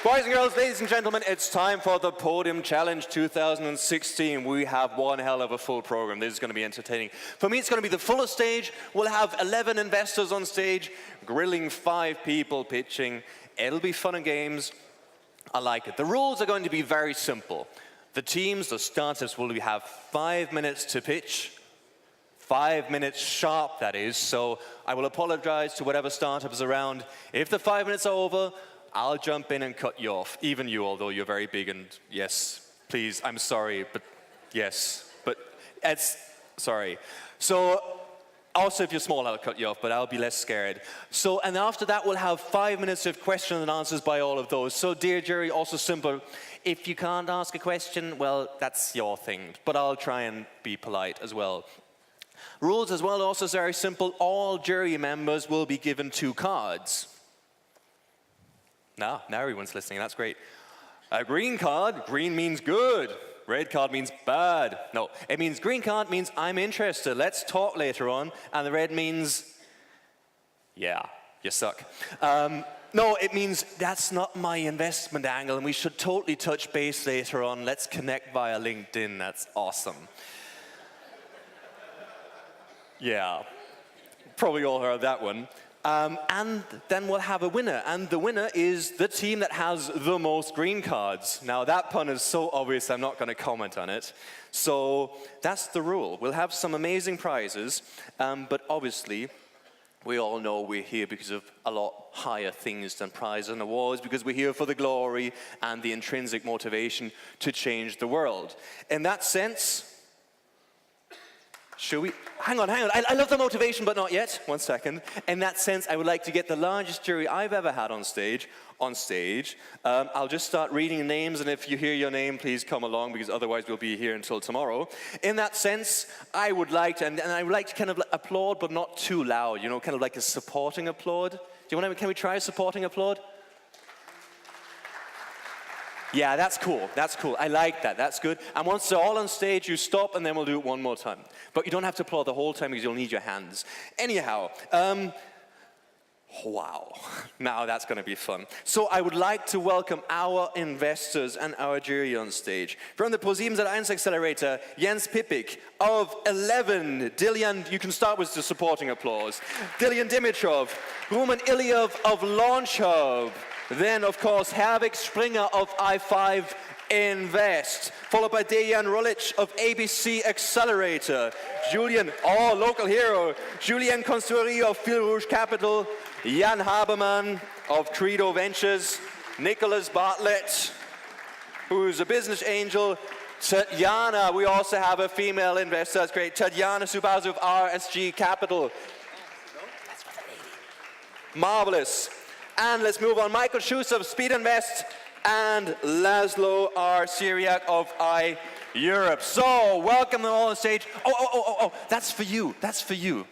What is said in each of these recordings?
Boys and girls, ladies and gentlemen, it's time for the Podium Challenge 2016. We have one hell of a full program. This is going to be entertaining. For me, it's going to be the fullest stage. We'll have 11 investors on stage, grilling 5 people pitching. It'll be fun and games. I like it. The rules are going to be very simple. The teams, the startups, will have 5 minutes to pitch. 5 minutes sharp, that is. So I will apologize to whatever startup is around. If the 5 minutes are over, I'll jump in and cut you off. Even you, although you're very big and yes, please, I'm sorry, but yes. But it's, sorry. So also if you're small, I'll cut you off, but I'll be less scared. So, and after that, we'll have 5 minutes of questions and answers by all of those. So dear jury, also simple. If you can't ask a question, well, that's your thing. But I'll try and be polite as well. Rules as well, also very simple. All jury members will be given 2 cards. Now everyone's listening, that's great. A green card, green means good. Red card means bad. No, it means green card means I'm interested, let's talk later on. And the red means, yeah, you suck. No, it means that's not my investment angle and we should totally touch base later on. Let's connect via LinkedIn, that's awesome. Yeah, probably all heard that one. And then we'll have a winner, and the winner is the team that has the most green cards. Now that pun is so obvious I'm not going to comment on it. So that's the rule. We'll have some amazing prizes, but obviously we all know we're here because of a lot higher things than prizes and awards, because we're here for the glory and the intrinsic motivation to change the world. In that sense, should we? Hang on. I love the motivation, but not yet. 1 second. In that sense, I would like to get the largest jury I've ever had on stage. I'll just start reading names, and if you hear your name, please come along, because otherwise we'll be here until tomorrow. In that sense, I would like to, and I would like to kind of applaud, but not too loud, you know, kind of like a supporting applaud. Do you want to, can we try a supporting applaud? Yeah, that's cool. That's cool. I like that. That's good. And once they're all on stage, you stop, and then we'll do it one more time. But you don't have to applaud the whole time because you'll need your hands. Anyhow, wow. Now that's going to be fun. So I would like to welcome our investors and our jury on stage. From the PODIM Accelerator, Jens Pipik of 11. DILYAN, you can start with the supporting applause. DIMITROV. Roman Ilyev of Launch Hub. Then, of course, Herwig Springer of I5 Invest, followed by Dejan Rolic of ABC Accelerator, Julien, oh, local hero, Julien COUSTAURY of ROUGE Capital, Jan HABERMANN of CREDO Ventures, Nicholas Bartlett, who's a business angel, TATIANA, we also have a female investor, that's great, TATIANA ZABASU of RSG Capital. Marvelous. And let's move on. Michael Schuster of SPEEDINVEST and LASZLO R. CZIRJAK of IEUROPE. So, welcome them all on stage. Oh, that's for you. That's for you.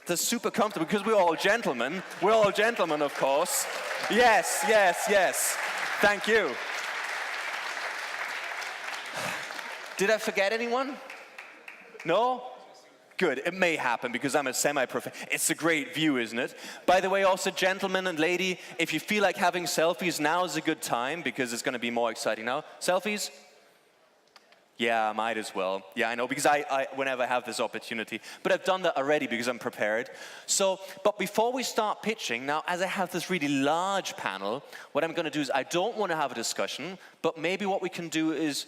That's super comfortable because we're all gentlemen. We're all gentlemen, of course. Yes. Thank you. Did I forget anyone? No? Good, it may happen because I'm a semi-professional. It's a great view, isn't it? By the way, also, gentlemen and lady, if you feel like having selfies, now is a good time because it's going to be more exciting now. Selfies? Yeah, I might as well. Yeah, I know, because I whenever I have this opportunity. But I've done that already because I'm prepared. So, but before we start pitching, now, as I have this really large panel, what I'm going to do is I don't want to have a discussion, but maybe what we can do is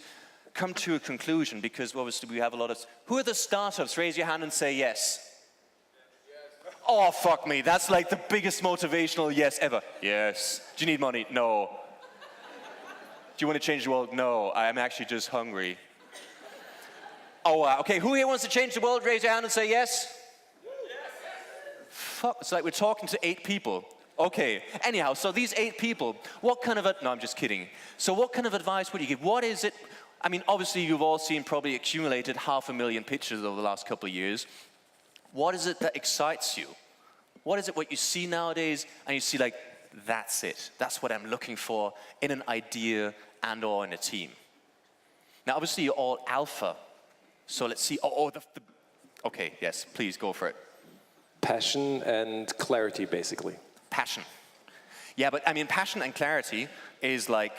come to a conclusion, because obviously we have a lot of... Who are the startups? Raise your hand and say yes. Oh, fuck me. That's like the biggest motivational yes ever. Yes. Do you need money? No. Do you want to change the world? No. I'm actually just hungry. Oh, wow. Okay, who here wants to change the world? Raise your hand and say yes. Fuck, it's like we're talking to 8 people. Okay, anyhow, so these 8 people, what kind of... No, I'm just kidding. So what kind of advice would you give? What is it... I mean, obviously, you've all seen, probably accumulated 500,000 pictures over the last couple of years. What is it that excites you? What is it what you see nowadays and you see like, that's it. That's what I'm looking for in an idea and or in a team. Now, obviously, you're all alpha. So let's see. Okay, yes, please go for it. Passion and clarity, basically. Passion. Yeah, but I mean, passion and clarity is like,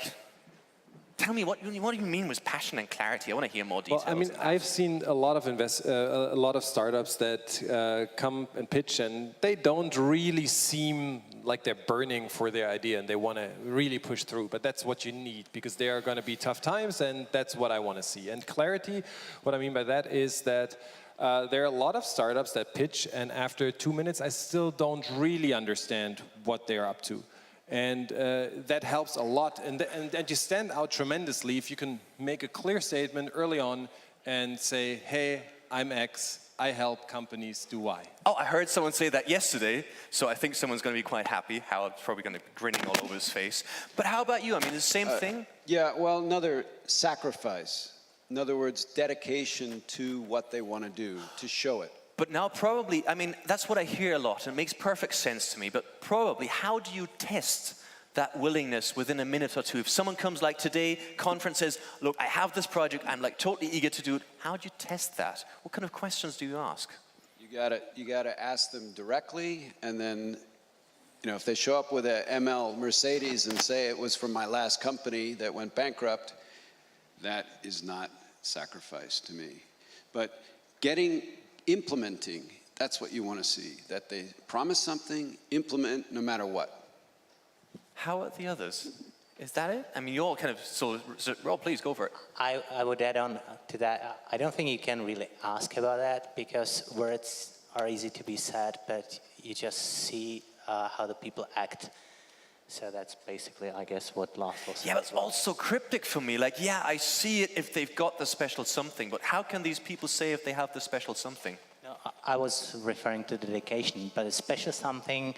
tell me, what do you mean with passion and clarity? I want to hear more details. Well, I mean, I've seen a lot of startups that come and pitch, and they don't really seem like they're burning for their idea and they want to really push through. But that's what you need, because there are going to be tough times, and that's what I want to see. And clarity, what I mean by that is that there are a lot of startups that pitch, and after 2 minutes, I still don't really understand what they're up to. And that helps a lot, and you stand out tremendously if you can make a clear statement early on and say, hey, I'm X, I help companies do Y. Oh, I heard someone say that yesterday, so I think someone's going to be quite happy. Howard's probably going to be grinning all over his face. But how about you? I mean, the same thing? Yeah, well, another sacrifice. In other words, dedication to what they want to do, to show it. But now probably, I mean, that's what I hear a lot, and it makes perfect sense to me, but probably, how do you test that willingness within a minute or two? If someone comes like today, conference says, look, I have this project, I'm like totally eager to do it, how do you test that? What kind of questions do you ask? You gotta ask them directly, and then, you know, if they show up with a ML Mercedes and say it was from my last company that went bankrupt, that is not sacrifice to me. But implementing, that's what you want to see, that they promise something, implement no matter what. How are the others? Is that it? I mean, you're all kind of, so Rob, please go for it. I would add on to that. I don't think you can really ask about that, because words are easy to be said, but you just see how the people act. So that's basically, I guess, what LASZLO says. Yeah, but it's also cryptic for me. Like, yeah, I see it if they've got the special something, but how can these people say if they have the special something? No, I was referring to dedication, but a special something,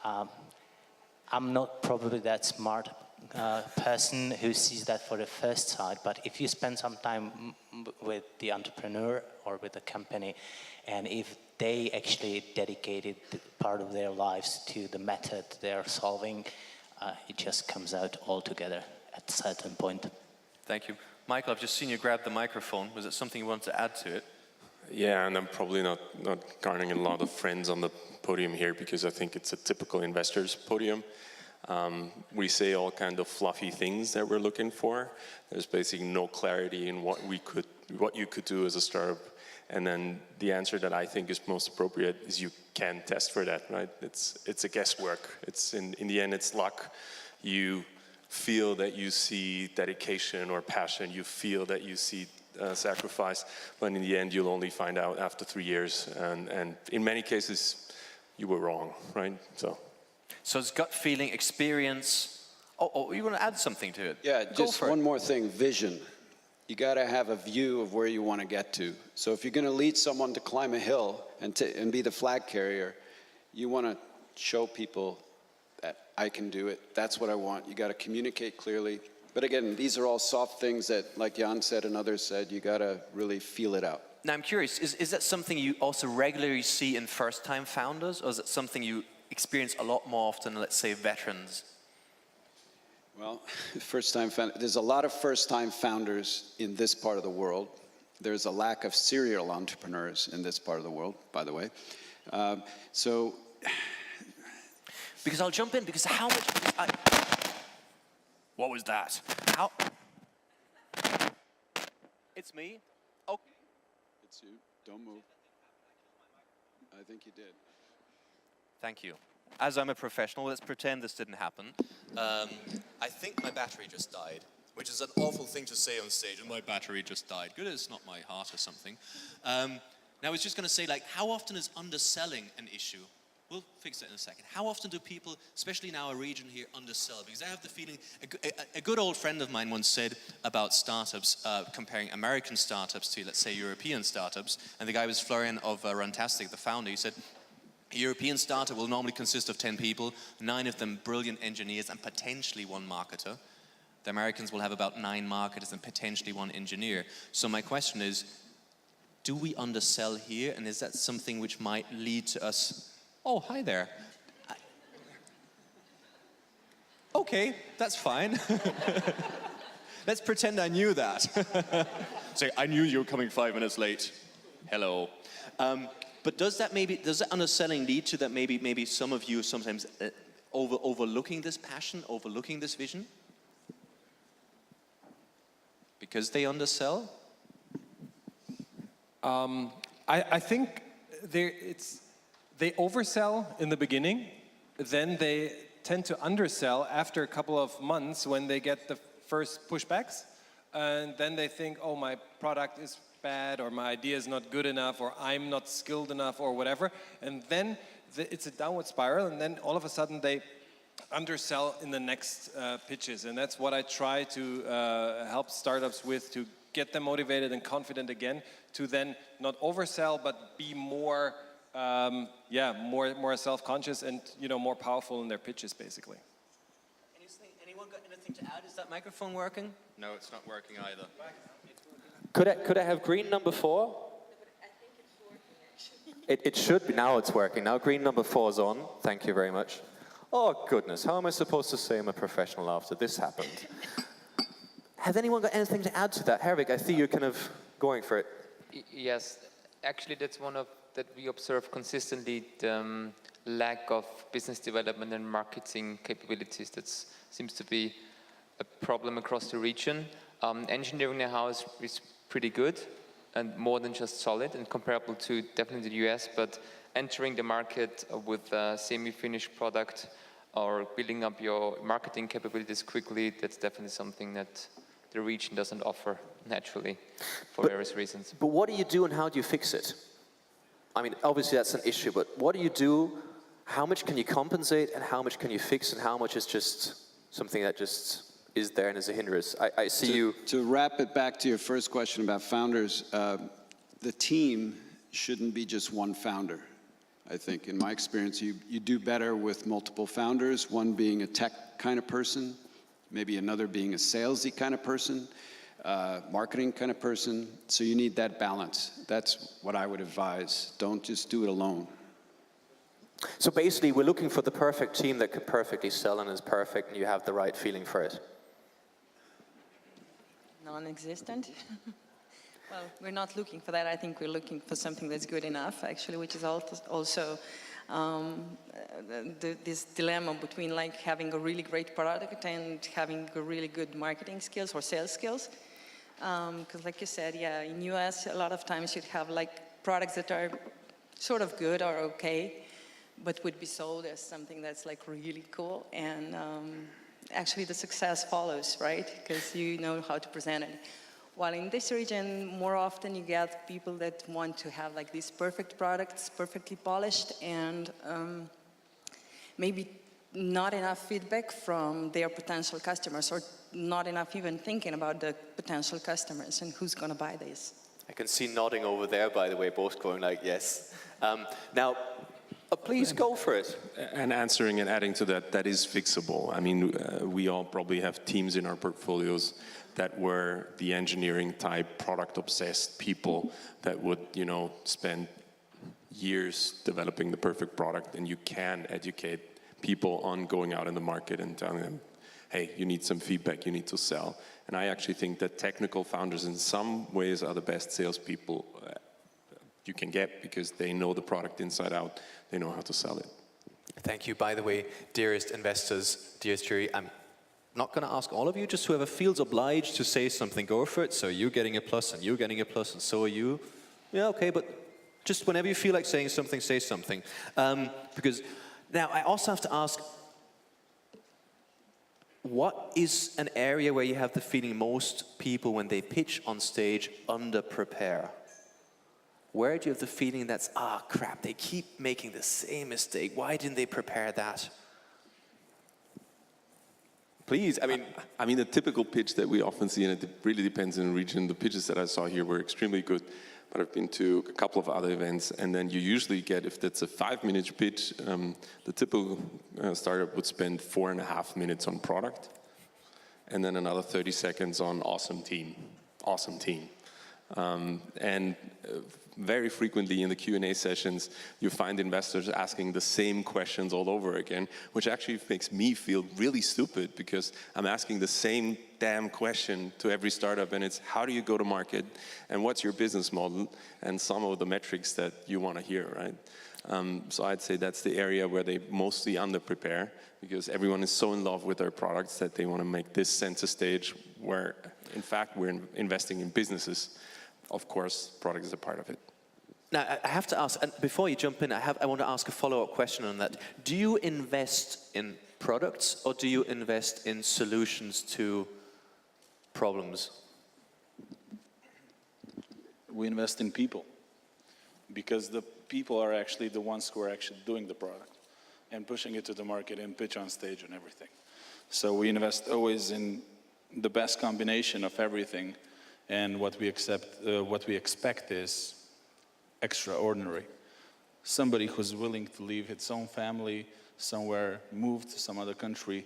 I'm not probably that smart person who sees that for the first sight, but if you spend some time with the entrepreneur or with the company, and if they actually dedicated part of their lives to the method they're solving, it just comes out all together at a certain point. Thank you. Michael, I've just seen you grab the microphone. Was it something you wanted to add to it? Yeah, and I'm probably not garnering a lot of friends on the podium here, because I think it's a typical investor's podium. We say all kind of fluffy things that we're looking for. There's basically no clarity in what you could do as a startup. And then the answer that I think is most appropriate is you can test for that, right? It's a guesswork. It's in the end, it's luck. You feel that you see dedication or passion. You feel that you see sacrifice. But in the end, you'll only find out after 3 years. And in many cases, you were wrong, right? So it's gut feeling, experience. Oh, you want to add something to it? Yeah, just one more thing, vision. You got to have a view of where you want to get to. So if you're going to lead someone to climb a hill and be the flag carrier, you want to show people that I can do it. That's what I want. You got to communicate clearly. But again, these are all soft things that, like Jan said and others said, you got to really feel it out. Now I'm curious, is that something you also regularly see in first-time founders, or is it something you experience a lot more often, let's say, veterans? Well, there's a lot of first-time founders in this part of the world. There's a lack of serial entrepreneurs in this part of the world, by the way. Because I'll jump in, because how much... What was that? How... It's me? Oh. It's you. Don't move. I think you did. Thank you. As I'm a professional, let's pretend this didn't happen. I think my battery just died, which is an awful thing to say on stage, and my battery just died. Good, it's not my heart or something. Now I was just going to say, like, how often is underselling an issue? We'll fix it in a second. How often do people, especially in our region here, undersell? Because I have the feeling, a good old friend of mine once said about startups, comparing American startups to, let's say, European startups, and the guy was Florian of Rantastic, the founder. He said, a European startup will normally consist of 10 people, 9 of them brilliant engineers and potentially 1 marketer. The Americans will have about 9 marketers and potentially 1 engineer. So my question is, do we undersell here? And is that something which might lead to us? Oh, hi there. Okay, that's fine. Let's pretend I knew that. Say, I knew you were coming 5 minutes late. Hello. But does that underselling lead to that maybe some of you sometimes overlooking this passion, overlooking this vision? Because they undersell? I think they oversell in the beginning, then they tend to undersell after a couple of months when they get the first pushbacks, and then they think, oh, my product is bad, or my idea is not good enough, or I'm not skilled enough, or whatever, and then it's a downward spiral, and then all of a sudden they undersell in the next pitches, and that's what I try to help startups with, to get them motivated and confident again, to then not oversell, but be more, more self-conscious and more powerful in their pitches, basically. Anyone got anything to add? Is that microphone working? No, it's not working either. Could I have green number 4? I think it's working, actually. It should be. Now it's working. Now green number 4 is on. Thank you very much. Oh, goodness. How am I supposed to say I'm a professional after this happened? Has anyone got anything to add to that? Herwig, I see you're kind of going for it. Yes. Actually, that's one of that we observe consistently, the lack of business development and marketing capabilities. That seems to be a problem across the region. Engineering know-how is pretty good and more than just solid and comparable to definitely the US, but entering the market with a semi-finished product or building up your marketing capabilities quickly, that's definitely something that the region doesn't offer naturally for various reasons. But what do you do and how do you fix it? I mean, obviously that's an issue, but what do you do? How much can you compensate and how much can you fix and how much is just something that just is there and is a hindrance? I see you... To wrap it back to your first question about founders, the team shouldn't be just one founder. I think, in my experience, you do better with multiple founders, one being a tech kind of person, maybe another being a salesy kind of person, marketing kind of person. So you need that balance. That's what I would advise. Don't just do it alone. So basically, we're looking for the perfect team that can perfectly sell and is perfect, and you have the right feeling for it. Non-existent. Well, we're not looking for that. I think we're looking for something that's good enough, actually, which is also this dilemma between like having a really great product and having a really good marketing skills or sales skills. Because like you said, yeah, in US, a lot of times you'd have like products that are sort of good or okay, but would be sold as something that's like really cool. And actually the success follows, right? Because you know how to present it. While in this region, more often you get people that want to have like these perfect products, perfectly polished, and maybe not enough feedback from their potential customers, or not enough even thinking about the potential customers and who's going to buy this. I can see nodding over there, by the way, both going like, yes. Now, please go for it. And answering and adding to that, that is fixable. I mean, we all probably have teams in our portfolios that were the engineering type, product obsessed people that would, spend years developing the perfect product, and you can educate people on going out in the market and telling them, hey, you need some feedback, you need to sell. And I actually think that technical founders in some ways are the best salespeople you can get, because they know the product inside out, they know how to sell it. Thank you. By the way, dearest investors, dearest jury, I'm not going to ask all of you, just whoever feels obliged to say something, go for it. So you're getting a plus and you're getting a plus and so are you. Yeah, okay, but just whenever you feel like saying something, say something. Because now I also have to ask, what is an area where you have the feeling most people, when they pitch on stage, under-prepare? Where do you have the feeling that's, crap, they keep making the same mistake. Why didn't they prepare that? Please, I mean, the typical pitch that we often see, and it really depends on the region, the pitches that I saw here were extremely good, but I've been to a couple of other events, and then you usually get, if that's a 5-minute pitch, the typical startup would spend 4.5 minutes on product, and then another 30 seconds on awesome team. And very frequently in the Q&A sessions, you find investors asking the same questions all over again, which actually makes me feel really stupid, because I'm asking the same damn question to every startup, and it's how do you go to market, and what's your business model, and some of the metrics that you want to hear, right? So I'd say that's the area where they mostly under-prepare, because everyone is so in love with their products that they want to make this center stage where, in fact, we're investing in businesses. Of course, product is a part of it. Now, I have to ask, and before you jump in, I want to ask a follow-up question on that. Do you invest in products, or do you invest in solutions to problems? We invest in people, because the people are actually the ones who are actually doing the product and pushing it to the market and pitch on stage and everything. So we invest always in the best combination of everything, and what we expect is extraordinary. Somebody who's willing to leave his own family somewhere, move to some other country,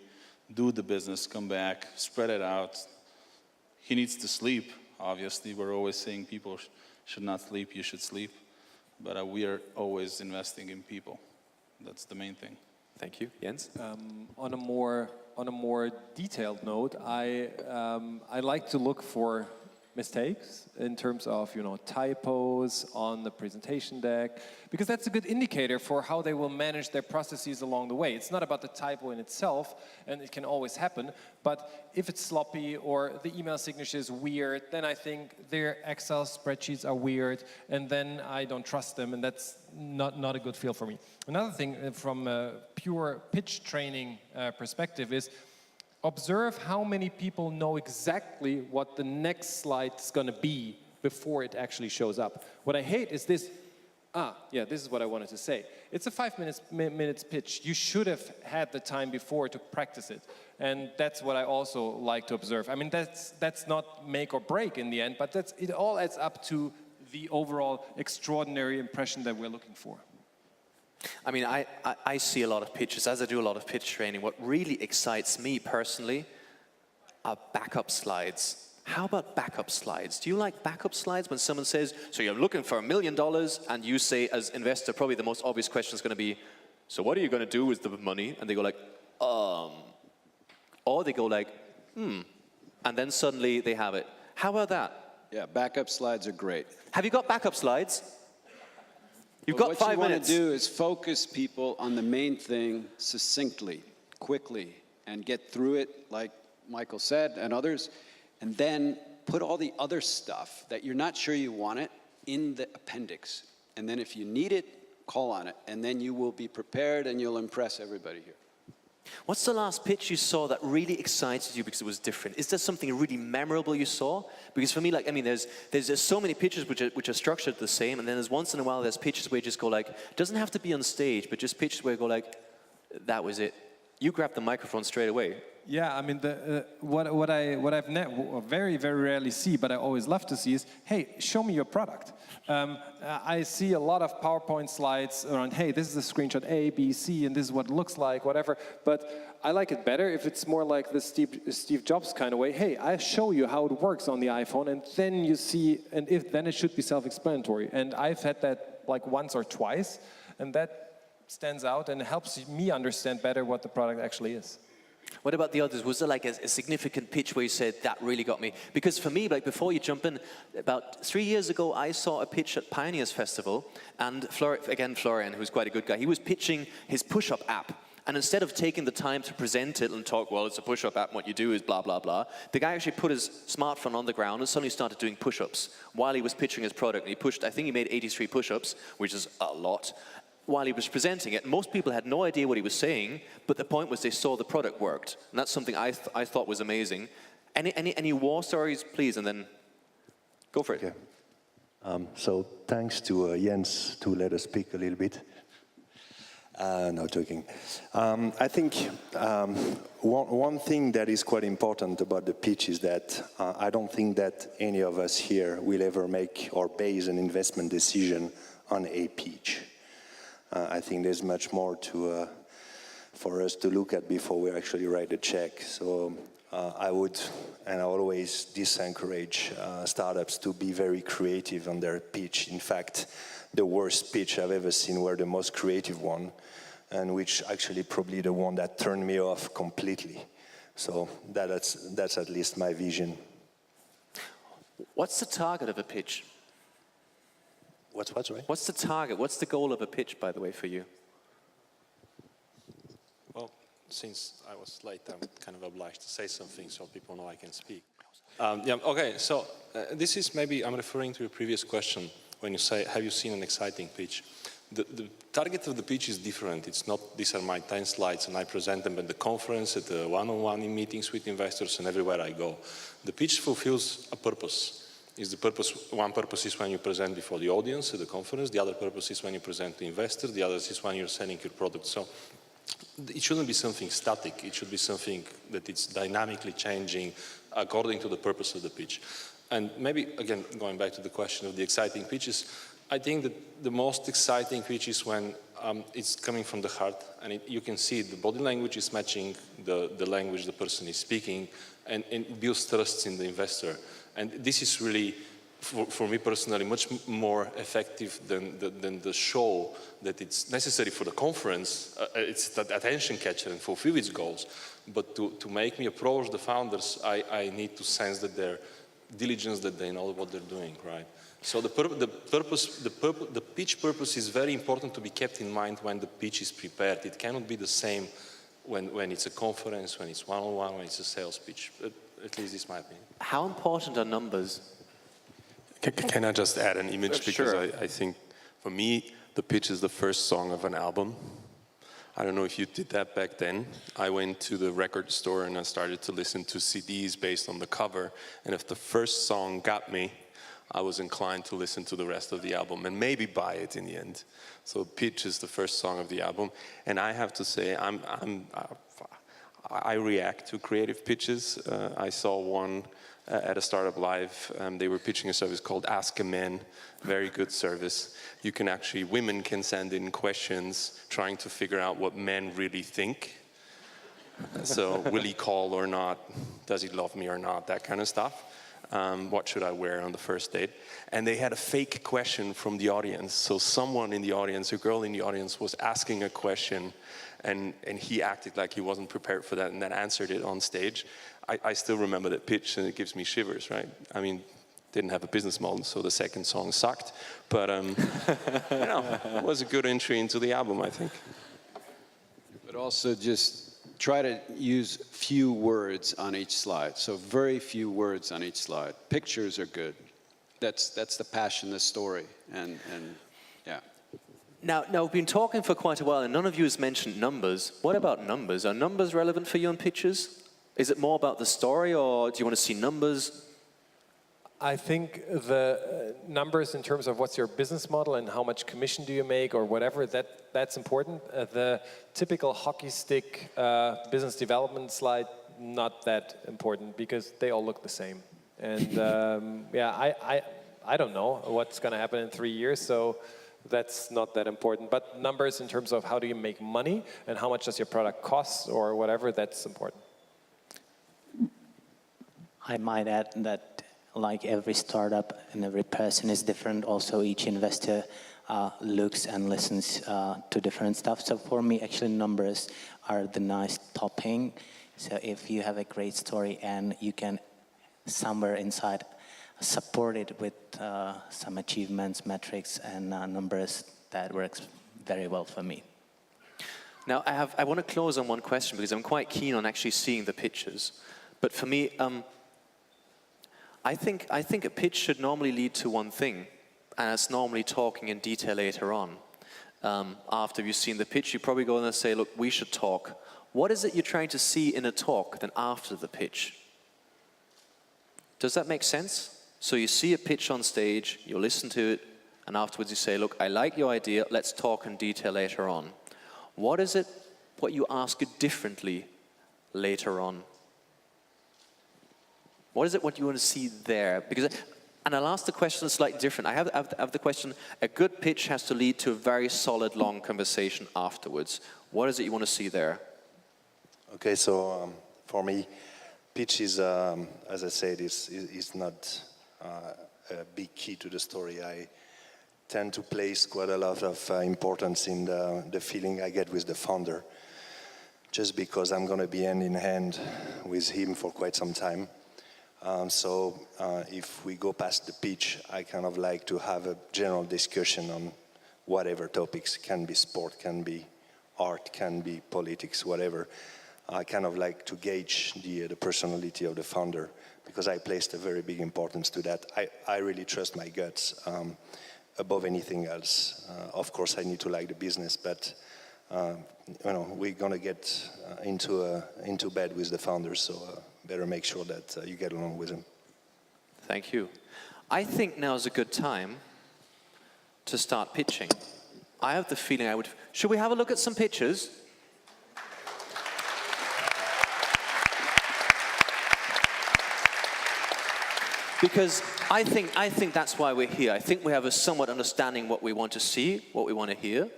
do the business, come back, spread it out. He needs to sleep. Obviously, we're always saying people should not sleep, you should sleep. But we are always investing in people. That's the main thing. Thank you. Jens? On a more detailed note, I like to look for mistakes in terms of, you know, typos on the presentation deck, because that's a good indicator for how they will manage their processes along the way. It's not about the typo in itself, and it can always happen, but if it's sloppy or the email signature is weird, then I think their Excel spreadsheets are weird, and then I don't trust them, and that's not a good feel for me. Another thing from a pure pitch training perspective is observe how many people know exactly what the next slide is going to be before it actually shows up. What I hate is this, yeah, this is what I wanted to say. It's a 5 minutes pitch. You should have had the time before to practice it. And that's what I also like to observe. I mean, that's not make or break in the end, but it all adds up to the overall extraordinary impression that we're looking for. I mean, I see a lot of pitches, as I do a lot of pitch training. What really excites me personally are backup slides. How about backup slides? Do you like backup slides when someone says, so you're looking for $1 million, and you say, as investor, probably the most obvious question is going to be, so what are you going to do with the money? And they go like, or they go like, and then suddenly they have it. How about that? Yeah, backup slides are great. Have you got backup slides? You've But got 5 minutes. What you want to do is focus people on the main thing succinctly, quickly, and get through it, like Michael said, and others, and then put all the other stuff that you're not sure you want it in the appendix. And then if you need it, call on it, and then you will be prepared and you'll impress everybody here. What's the last pitch you saw that really excited you because it was different? Is there something really memorable you saw? Because for me, like, I mean, there's so many pitches which are structured the same, and then there's once in a while there's pitches where you just go like, it doesn't have to be on stage, but just pitches where you go like, that was it. You grab the microphone straight away. Yeah, I mean, what I've very, very rarely see, but I always love to see is, hey, show me your product. I see a lot of PowerPoint slides around, hey, this is a screenshot A, B, C, and this is what it looks like, whatever. But I like it better if it's more like the Steve Jobs kind of way. Hey, I show you how it works on the iPhone, and then you see, and then it should be self-explanatory. And I've had that like once or twice, and that stands out and helps me understand better what the product actually is. What about the others? Was there like a significant pitch where you said, that really got me? Because for me, like before you jump in, about 3 years ago, I saw a pitch at Pioneers Festival, and Florian, who's quite a good guy, he was pitching his push-up app. And instead of taking the time to present it and talk, well, it's a push-up app, and what you do is blah, blah, blah, the guy actually put his smartphone on the ground and suddenly started doing push-ups while he was pitching his product. And he pushed, I think he made 83 push-ups, which is a lot, while he was presenting it. Most people had no idea what he was saying, but the point was they saw the product worked. And that's something I thought was amazing. Any war stories, please, and then go for it. Okay. So thanks to Jens to let us speak a little bit. No, joking. I think one thing that is quite important about the pitch is that I don't think that any of us here will ever make or base an investment decision on a pitch. I think there's much more for us to look at before we actually write a check. So I would, and I always disencourage startups to be very creative on their pitch. In fact, the worst pitch I've ever seen were the most creative one, and which actually probably the one that turned me off completely. So that's at least my vision. What's the target of a pitch? What's right? What's the target? What's the goal of a pitch, by the way, for you? Well, since I was late, I'm kind of obliged to say something so people know I can speak. Okay, so this is maybe, I'm referring to your previous question when you say, have you seen an exciting pitch? The target of the pitch is different. It's not, these are my 10 slides and I present them at the conference, at the one-on-one in meetings with investors and everywhere I go. The pitch fulfills a purpose. Is the purpose, one purpose is when you present before the audience at the conference, the other purpose is when you present to investors, the other is when you're selling your product. So it shouldn't be something static, it should be something that it's dynamically changing according to the purpose of the pitch. And maybe, again, going back to the question of the exciting pitches, I think that the most exciting pitch is when it's coming from the heart, and you can see the body language is matching the language the person is speaking, and it builds trust in the investor. And this is really, for me personally, much more effective than the show that it's necessary for the conference. It's that attention catcher and fulfill its goals. But to make me approach the founders, I need to sense that they're diligence, that they know what they're doing, right? So the pitch purpose is very important to be kept in mind when the pitch is prepared. It cannot be the same when it's a conference, when it's one-on-one, when it's a sales pitch. At least it's my opinion. How important are numbers? Can I just add an image? Because Sure. I think, for me, the pitch is the first song of an album. I don't know if you did that back then. I went to the record store and I started to listen to CDs based on the cover. And if the first song got me, I was inclined to listen to the rest of the album and maybe buy it in the end. So pitch is the first song of the album. And I have to say, I react to creative pitches. I saw one at a startup live. They were pitching a service called Ask a Man. Very good service. You can actually, women can send in questions trying to figure out what men really think. So will he call or not? Does he love me or not? That kind of stuff. What should I wear on the first date? And they had a fake question from the audience. So someone in the audience, a girl in the audience, was asking a question, and he acted like he wasn't prepared for that and then answered it on stage. I still remember that pitch, and it gives me shivers, right? I mean, didn't have a business model, so the second song sucked. But, you know, it was a good entry into the album, I think. But also just try to use few words on each slide. So very few words on each slide. Pictures are good. That's the passion, the story, and yeah. Now, we've been talking for quite a while, and none of you has mentioned numbers. What about numbers? Are numbers relevant for you in pitches? Is it more about the story, or do you want to see numbers? I think the numbers in terms of what's your business model and how much commission do you make or whatever, that's important. The typical hockey stick business development slide, not that important because they all look the same. And yeah, I don't know what's going to happen in 3 years, so that's not that important. But numbers in terms of how do you make money and how much does your product cost or whatever, that's important. I might add that like every startup and every person is different, also each investor looks and listens to different stuff. So for me, actually numbers are the nice topping. So if you have a great story and you can somewhere inside support it with some achievements, metrics, and numbers, that works very well for me. Now, I want to close on one question because I'm quite keen on actually seeing the pictures. But for me, I think a pitch should normally lead to one thing, and it's normally talking in detail later on. After you've seen the pitch, you probably go in and say, look, we should talk. What is it you're trying to see in a talk than after the pitch? Does that make sense? So you see a pitch on stage, you listen to it, and afterwards you say, look, I like your idea, let's talk in detail later on. What is it, what you ask it differently later on? What is it what you want to see there? Because, and I'll ask the question slightly different. I have the question, a good pitch has to lead to a very solid, long conversation afterwards. What is it you want to see there? Okay, so for me, pitch is, as I said, is not a big key to the story. I tend to place quite a lot of importance in the feeling I get with the founder, just because I'm going to be hand in hand with him for quite some time. If we go past the pitch, I kind of like to have a general discussion on whatever topics, can be sport, can be art, can be politics, whatever. I kind of like to gauge the personality of the founder, because I placed a very big importance to that. I really trust my guts above anything else. Of course, I need to like the business, but we're gonna get into bed with the founders, so better make sure that you get along with them. Thank you. I think now's a good time to start pitching. I have the feeling should we have a look at some pictures? Because I think that's why we're here. I think we have a somewhat understanding what we want to see, what we want to hear.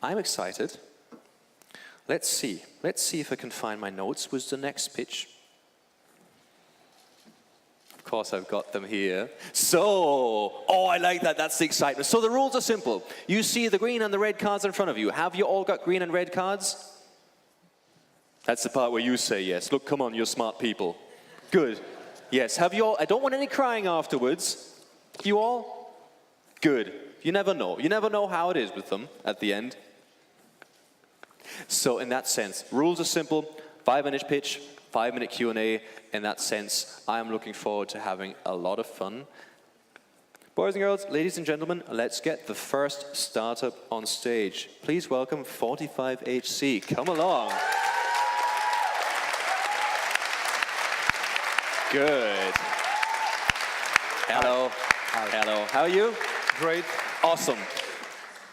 I'm excited. Let's see if I can find my notes with the next pitch. Of course, I've got them here. So, I like that, that's the excitement. So the rules are simple. You see the green and the red cards in front of you. Have you all got green and red cards? That's the part where you say yes. Look, come on, you're smart people. Good. Yes, have you all, I don't want any crying afterwards. You all? Good. You never know. You never know how it is with them at the end. So in that sense, rules are simple, 5-minute pitch, 5-minute Q&A. In that sense, I am looking forward to having a lot of fun. Boys and girls, ladies and gentlemen, let's get the first startup on stage. Please welcome 45HC. Come along. Good. Hello. Hi. Hello. How are you? Great. Awesome.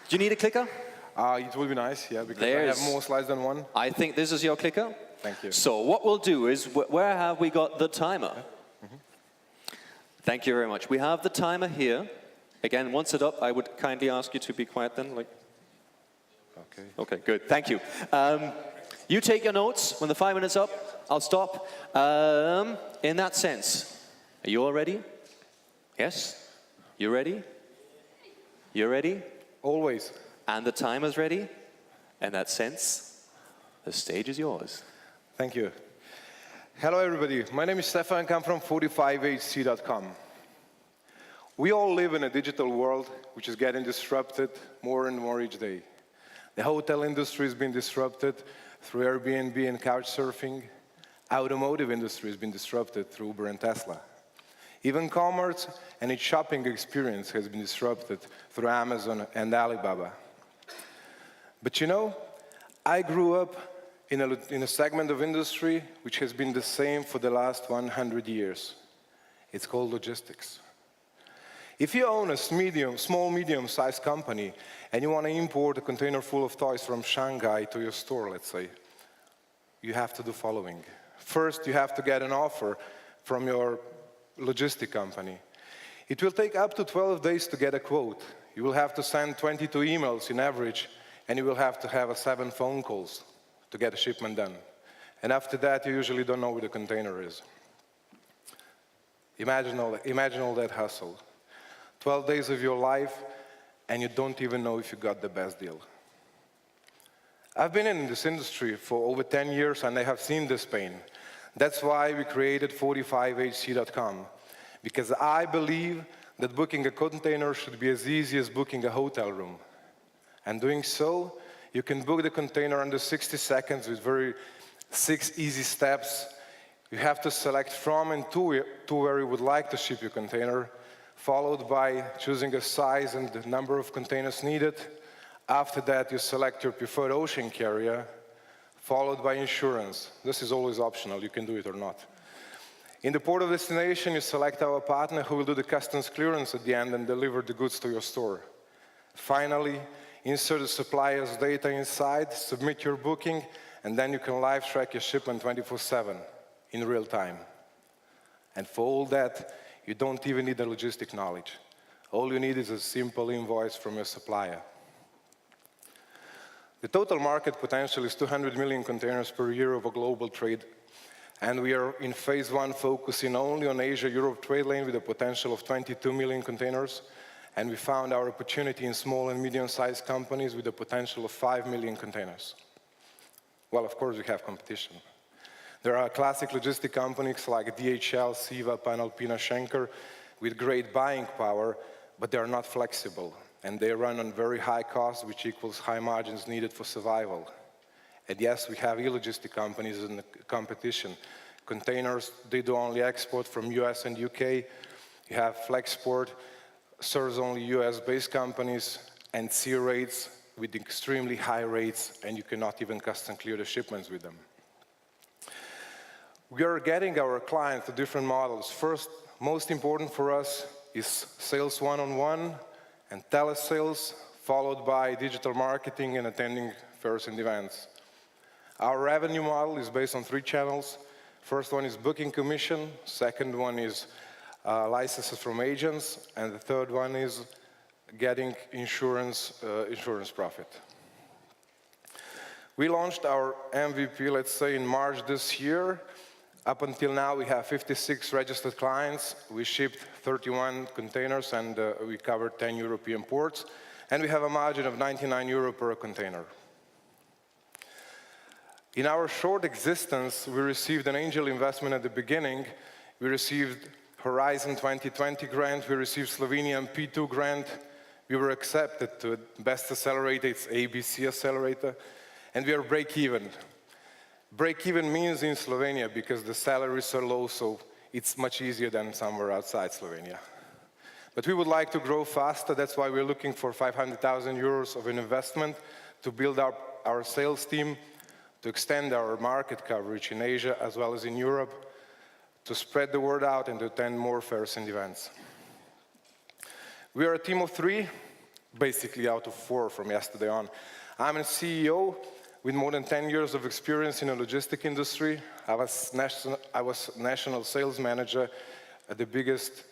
Do you need a clicker? It would be nice, yeah, because I have more slides than one. I think this is your clicker. Thank you. So what we'll do is, where have we got the timer? Thank you very much. We have the timer here. Again, once it's up, I would kindly ask you to be quiet then. Okay. Okay, good. Thank you. You take your notes. When the 5 minutes up, I'll stop. In that sense, are you all ready? Yes? You ready? You ready? Always. And the timer's ready? In that sense, the stage is yours. Thank you. Hello, everybody. My name is Stefan. I come from 45hc.com. We all live in a digital world which is getting disrupted more and more each day. The hotel industry has been disrupted through Airbnb and couch surfing. Automotive industry has been disrupted through Uber and Tesla. Even commerce and its shopping experience has been disrupted through Amazon and Alibaba. But you know, I grew up in a segment of industry which has been the same for the last 100 years. It's called logistics. If you own a small, medium-sized company and you want to import a container full of toys from Shanghai to your store, let's say, you have to do the following. First, you have to get an offer from your logistic company. It will take up to 12 days to get a quote. You will have to send 22 emails in average, and you will have to have 7 phone calls to get a shipment done. And after that, you usually don't know where the container is. Imagine all that hustle. 12 days of your life, and you don't even know if you got the best deal. I've been in this industry for over 10 years, and I have seen this pain. That's why we created 45hc.com, because I believe that booking a container should be as easy as booking a hotel room. And doing so, you can book the container under 60 seconds with 6 easy steps. You have to select from and to where you would like to ship your container, followed by choosing a size and the number of containers needed. After that, you select your preferred ocean carrier, followed by insurance. This is always optional, you can do it or not. In the port of destination, you select our partner who will do the customs clearance at the end and deliver the goods to your store. Finally, insert the supplier's data inside, submit your booking, and then you can live track your shipment 24/7 in real time. And for all that, you don't even need the logistic knowledge. All you need is a simple invoice from your supplier. The total market potential is 200 million containers per year of a global trade. And we are in phase 1 focusing only on Asia-Europe trade lane with a potential of 22 million containers. And we found our opportunity in small and medium-sized companies with a potential of 5 million containers. Well, of course, we have competition. There are classic logistic companies like DHL, Siva, Panalpina, Schenker with great buying power, but they are not flexible. And they run on very high costs, which equals high margins needed for survival. And yes, we have e-logistic companies in the competition. Containers, they do only export from US and UK. You have Flexport, serves only US-based companies, and sea rates with extremely high rates, and you cannot even custom clear the shipments with them. We are getting our clients to different models. First, most important for us is sales one-on-one and telesales, followed by digital marketing and attending fairs and events. Our revenue model is based on 3 channels. First one is booking commission, second one is licenses from agents, and the third one is getting insurance profit. We launched our MVP, let's say, in March this year. Up until now, we have 56 registered clients. We shipped 31 containers, and we covered 10 European ports. And we have a margin of 99 euro per container. In our short existence, we received an angel investment at the beginning. We received Horizon 2020 grant. We received Slovenian P2 grant. We were accepted to Best Accelerator, it's ABC Accelerator. And we are break-even. Break-even means in Slovenia because the salaries are low, so it's much easier than somewhere outside Slovenia. But we would like to grow faster. That's why we're looking for 500,000 euros of an investment to build up our sales team, to extend our market coverage in Asia as well as in Europe, to spread the word out and to attend more fairs and events. We are a team of 3, basically out of 4 from yesterday on. I'm a CEO with more than 10 years of experience in the logistic industry. I was national sales manager at the biggest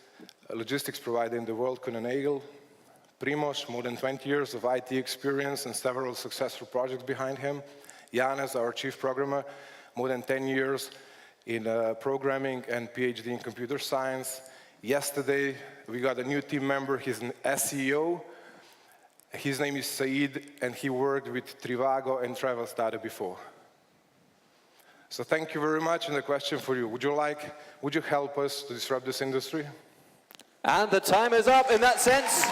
logistics provider in the world, CONIN. Primoz, more than 20 years of IT experience and several successful projects behind him. Janez, our chief programmer, more than 10 years in programming and PhD in computer science. Yesterday, we got a new team member. He's an SEO. His name is Said, and he worked with Trivago and Travel Starter before. So thank you very much, and the question for you, would you help us to disrupt this industry? And the time is up in that sense.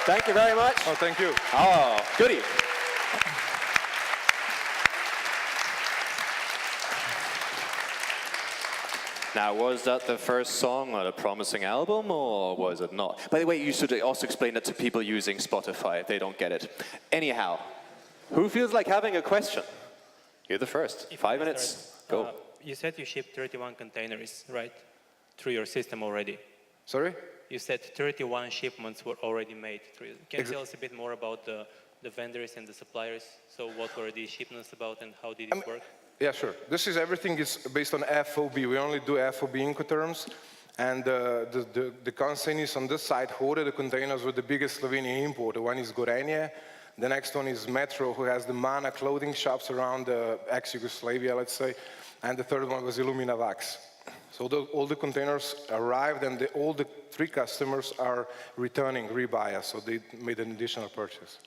Thank you very much. Oh, thank you. Oh, goody. Now, was that the first song on a promising album, or was it not? By the way, you should also explain that to people using Spotify if they don't get it. Anyhow, who feels like having a question? You're the first. 5 minutes. Go. You said you shipped 31 containers, right? Through your system already. Sorry? You said 31 shipments were already made. Can you tell us a bit more about the vendors and the suppliers? So what were these shipments about and how did it work? Yeah, sure. Everything is based on FOB. We only do FOB Incoterms. And the consignees on this side who order the containers were the biggest Slovenian importer. One is Gorenje. The next one is Metro, who has the Mana clothing shops around ex-Yugoslavia, let's say. And the third one was Illumina Vax. So all the containers arrived, and all the 3 customers are returning, rebuyers, so they made an additional purchase.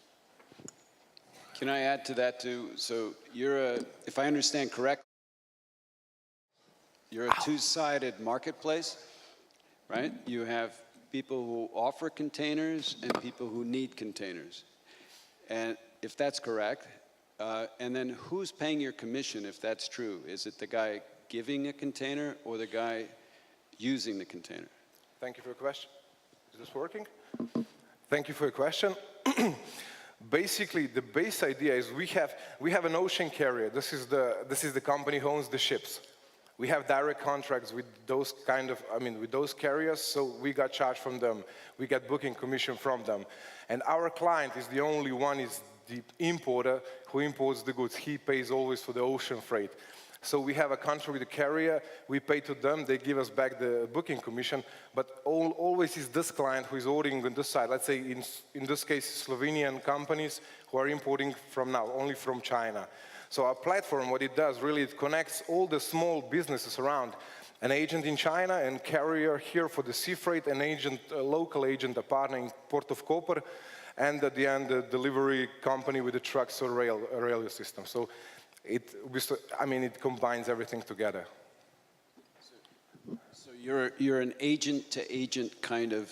Can I add to that too? So you're if I understand correctly, you're a two-sided marketplace, right? You have people who offer containers and people who need containers. And if that's correct, and then who's paying your commission if that's true? Is it the guy giving a container or the guy using the container? Thank you for your question. Is this working? Thank you for your question. Basically, the base idea is we have an ocean carrier. This is the company who owns the ships. We have direct contracts with those with those carriers, so we got charged from them. We get booking commission from them. And our client is the only one, is the importer who imports the goods. He pays always for the ocean freight. So we have a contract with the carrier, we pay to them, they give us back the booking commission, but always is this client who is ordering on this side. Let's say in this case, Slovenian companies who are importing only from China. So our platform, what it does, really, it connects all the small businesses around. An agent in China and carrier here for the sea freight, an agent, a local agent, a partner in Port of Koper, and at the end, the delivery company with the trucks or railway system. So it combines everything together. So you're an agent-to-agent kind of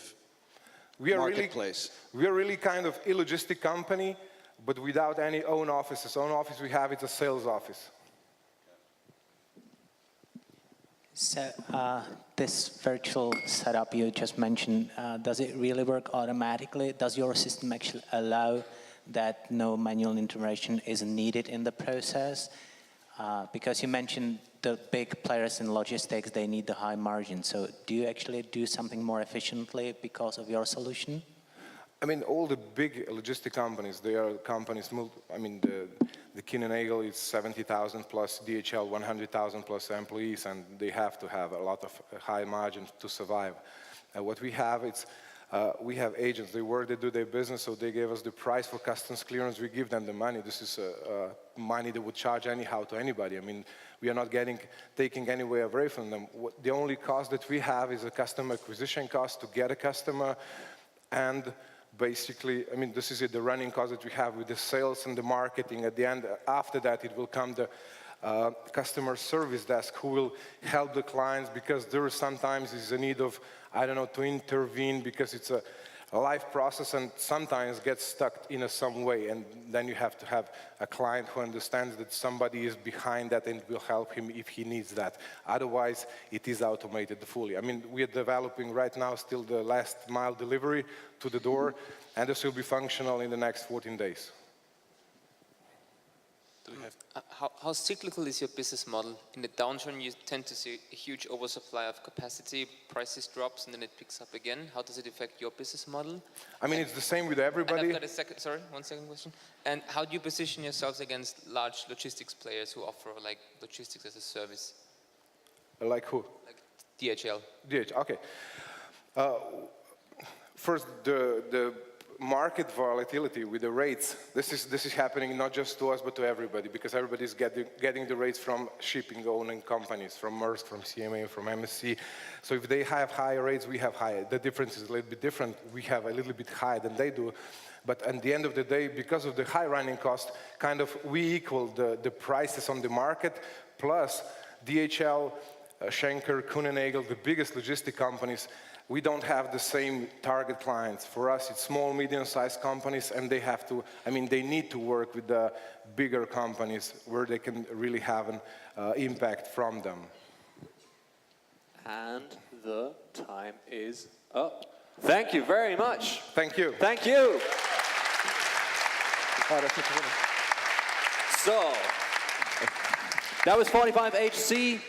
marketplace. We are really kind of a logistic company, but without any own offices. Own office we have, it's a sales office. So this virtual setup you just mentioned, does it really work automatically? Does your system actually allow that no manual intervention is needed in the process? Because you mentioned the big players in logistics, they need the high margin. So do you actually do something more efficiently because of your solution? I mean, all the big logistic companies, they are companies, the Kinenagel is 70,000 plus, DHL 100,000 plus employees, and they have to have a lot of high margins to survive. What we have, we have agents, they do their business, so they gave us the price for customs clearance, we give them the money. This is money they would charge anyhow to anybody. I mean, we are not taking anywhere away from them. The only cost that we have is a customer acquisition cost to get a customer, and basically, I mean, this is the running cost that we have with the sales and the marketing. At the end, after that, it will come the customer service desk who will help the clients, because there is sometimes a need of, I don't know, to intervene because it's a life process and sometimes gets stuck in some way, and then you have to have a client who understands that somebody is behind that and will help him if he needs that. Otherwise, it is automated fully. I mean, we are developing right now still the last mile delivery to the door, and this will be functional in the next 14 days. How cyclical is your business model? In the downturn, you tend to see a huge oversupply of capacity, prices drops, and then it picks up again. How does it affect your business model? I mean, it's the same with everybody. And I've got one second question. And how do you position yourselves against large logistics players who offer like logistics as a service? Like who? Like DHL. DHL, okay. First, the market volatility with the rates, this is happening not just to us but to everybody, because everybody is getting the rates from shipping owning companies, from Maersk, from CMA, from MSC. So if they have higher rates, we have higher. The difference is a little bit different. We have a little bit higher than they do. But at the end of the day, because of the high running cost, kind of we equal the prices on the market, plus DHL, Schenker, Kunenagel, the biggest logistic companies, we don't have the same target clients. For us, it's small, medium-sized companies, and they have to, I mean, they need to work with the bigger companies where they can really have an impact from them. And the time is up. Thank you very much. Thank you. Thank you. So, that was 45HC.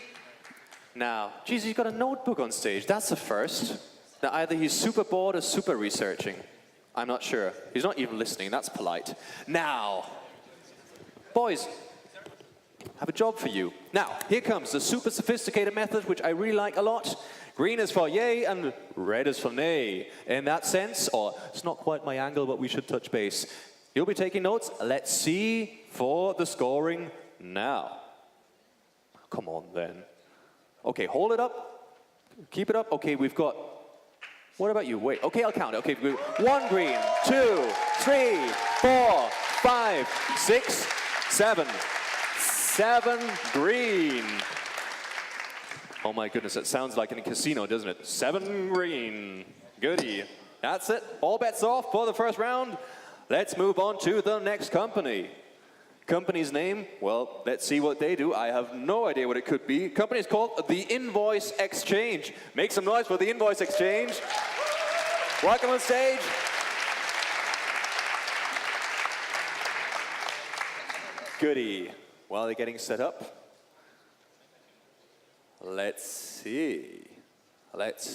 Now, geez, he's got a notebook on stage. That's a first. Now, either he's super bored or super researching. I'm not sure. He's not even listening. That's polite. Now, boys, I have a job for you. Now, here comes the super sophisticated method, which I really like a lot. Green is for yay and red is for nay. In that sense, or it's not quite my angle, but we should touch base. You'll be taking notes. Let's see for the scoring now. Come on, then. Okay, hold it up. Keep it up. Okay, we've got... What about you? Wait. Okay, I'll count it. Okay, 1 green, 2, 3, 4, 5, 6, 7. 7 green. Oh my goodness, it sounds like in a casino, doesn't it? 7 green. Goody. That's it. All bets off for the first round. Let's move on to the next company. Company's name, well, let's see what they do. I have no idea what it could be. Company is called the Invoice Exchange. Make some noise for the Invoice Exchange. Welcome on stage. Goody. While they're getting set up, let's see. Let's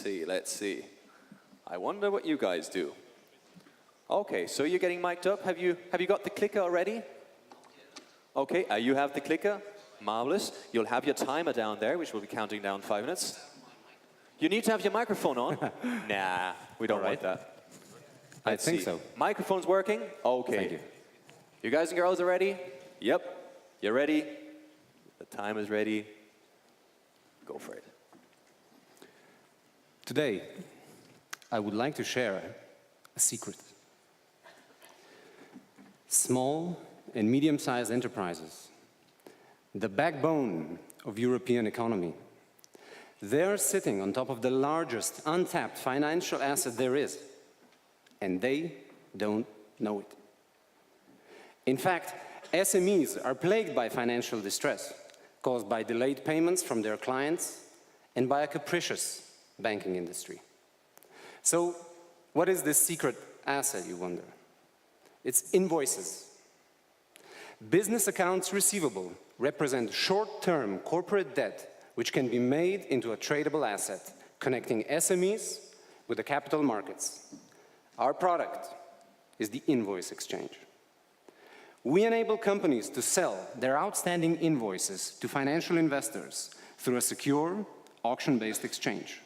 see. I wonder what you guys do. Okay, so you're getting mic'd up. Have you got the clicker already? Okay, you have the clicker. Marvelous. You'll have your timer down there, which will be counting down 5 minutes. You need to have your microphone on. Nah, we don't want that. I think so. Microphone's working? Okay. Thank you. You guys and girls are ready? Yep. You're ready? The time is ready. Go for it. Today, I would like to share a secret. Small and medium-sized enterprises, the backbone of European economy. They're sitting on top of the largest untapped financial asset there is, and they don't know it. In fact, SMEs are plagued by financial distress caused by delayed payments from their clients and by a capricious banking industry. So, what is this secret asset, you wonder? It's invoices. Business accounts receivable represent short-term corporate debt which can be made into a tradable asset, connecting SMEs with the capital markets. Our product is the invoice exchange. We enable companies to sell their outstanding invoices to financial investors through a secure, auction-based exchange.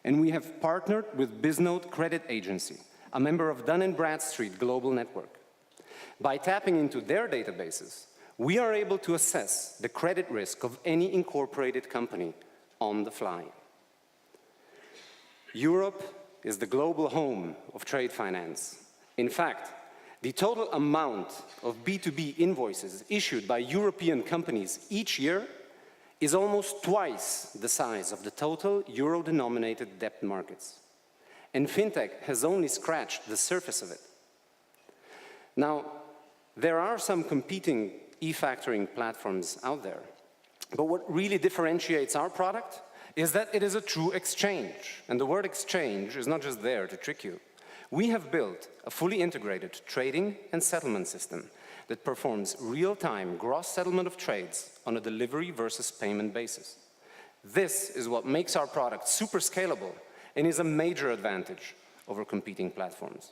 And we have partnered with Bisnode Credit Agency, a member of Dun & Bradstreet Global Network. By tapping into their databases, we are able to assess the credit risk of any incorporated company on the fly. Europe is the global home of trade finance. In fact, the total amount of B2B invoices issued by European companies each year is almost twice the size of the total euro-denominated debt markets. And fintech has only scratched the surface of it. Now, there are some competing e-factoring platforms out there, but what really differentiates our product is that it is a true exchange. And the word exchange is not just there to trick you. We have built a fully integrated trading and settlement system that performs real-time gross settlement of trades on a delivery versus payment basis. This is what makes our product super scalable and is a major advantage over competing platforms.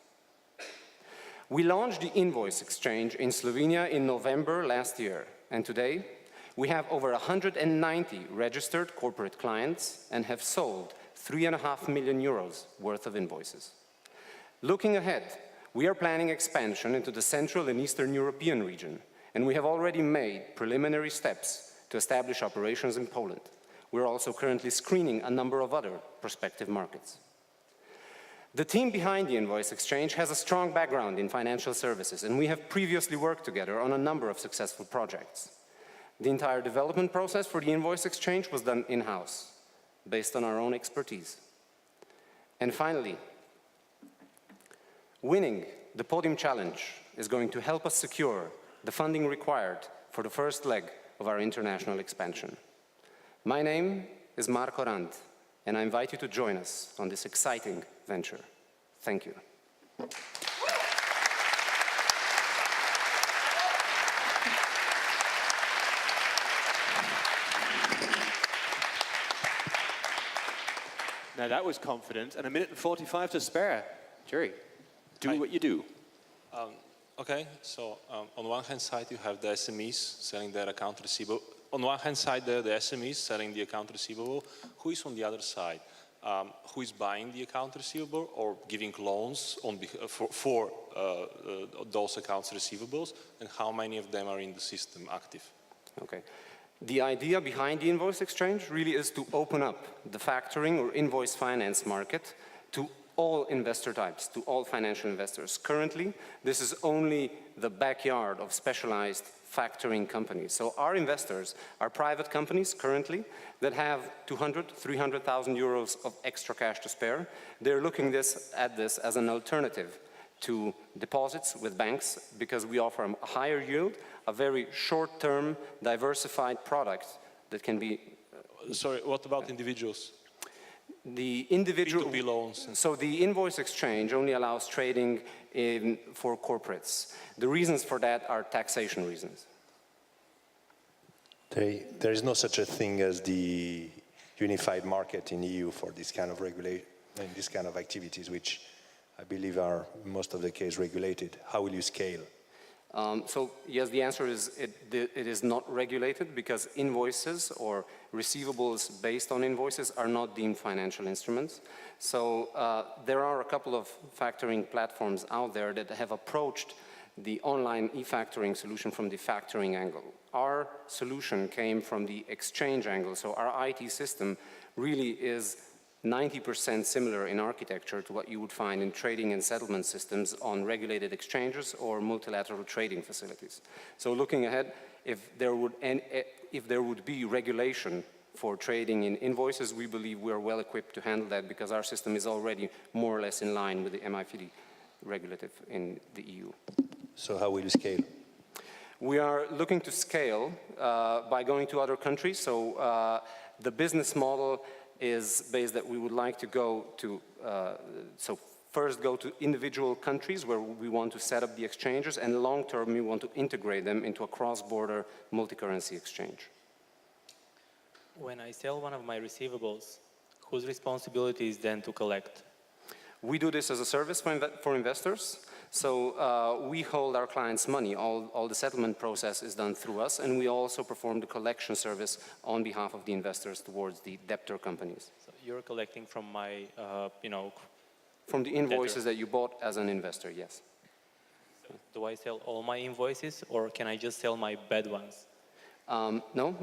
We launched the Invoice Exchange in Slovenia in November last year, and today we have over 190 registered corporate clients and have sold 3.5 million euros worth of invoices. Looking ahead, we are planning expansion into the Central and Eastern European region, and we have already made preliminary steps to establish operations in Poland. We're also currently screening a number of other prospective markets. The team behind the Invoice Exchange has a strong background in financial services, and we have previously worked together on a number of successful projects. The entire development process for the Invoice Exchange was done in-house, based on our own expertise. And finally, winning the PODIM challenge is going to help us secure the funding required for the first leg of our international expansion. My name is Marko, and I invite you to join us on this exciting venture. Thank you. Now that was confident, and 1 minute and 45 to spare. Jerry, do what you do. Okay, so on one hand side you have the SMEs selling their account receivable. On one hand side, the SMEs selling the account receivable. Who is on the other side? Who is buying the account receivable or giving loans on for those accounts receivables, and how many of them are in the system active? Okay. The idea behind the Invoice Exchange really is to open up the factoring or invoice finance market to all investor types, to all financial investors. Currently, this is only the backyard of specialized factoring companies. So our investors are private companies currently that have 200,000, 300,000 euros of extra cash to spare. They're looking at this as an alternative to deposits with banks because we offer a higher yield, a very short-term, diversified product that can be... Sorry, what about individuals? The individual B2B loans. So the Invoice Exchange only allows trading for corporates. The reasons for that are taxation reasons. There is no such a thing as the unified market in EU for this kind of regulation and this kind of activities, which I believe are most of the case regulated. How will you scale? So yes, the answer is it is not regulated because invoices or receivables based on invoices are not deemed financial instruments. So there are a couple of factoring platforms out there that have approached the online e-factoring solution from the factoring angle. Our solution came from the exchange angle, so our IT system really is 90% similar in architecture to what you would find in trading and settlement systems on regulated exchanges or multilateral trading facilities. So looking ahead, if there would be regulation for trading in invoices, we believe we are well equipped to handle that because our system is already more or less in line with the MIFID regulative in the EU. So how will you scale? We are looking to scale by going to other countries. So the business model is based that we would like to go to, so first go to individual countries where we want to set up the exchanges, and long term we want to integrate them into a cross-border multi-currency exchange. When I sell one of my receivables, whose responsibility is then to collect? We do this as a service for investors. So we hold our clients' money. All the settlement process is done through us, and we also perform the collection service on behalf of the investors towards the debtor companies. So you're collecting from my, from the invoices that you bought as an investor, yes. So do I sell all my invoices, or can I just sell my bad ones? No,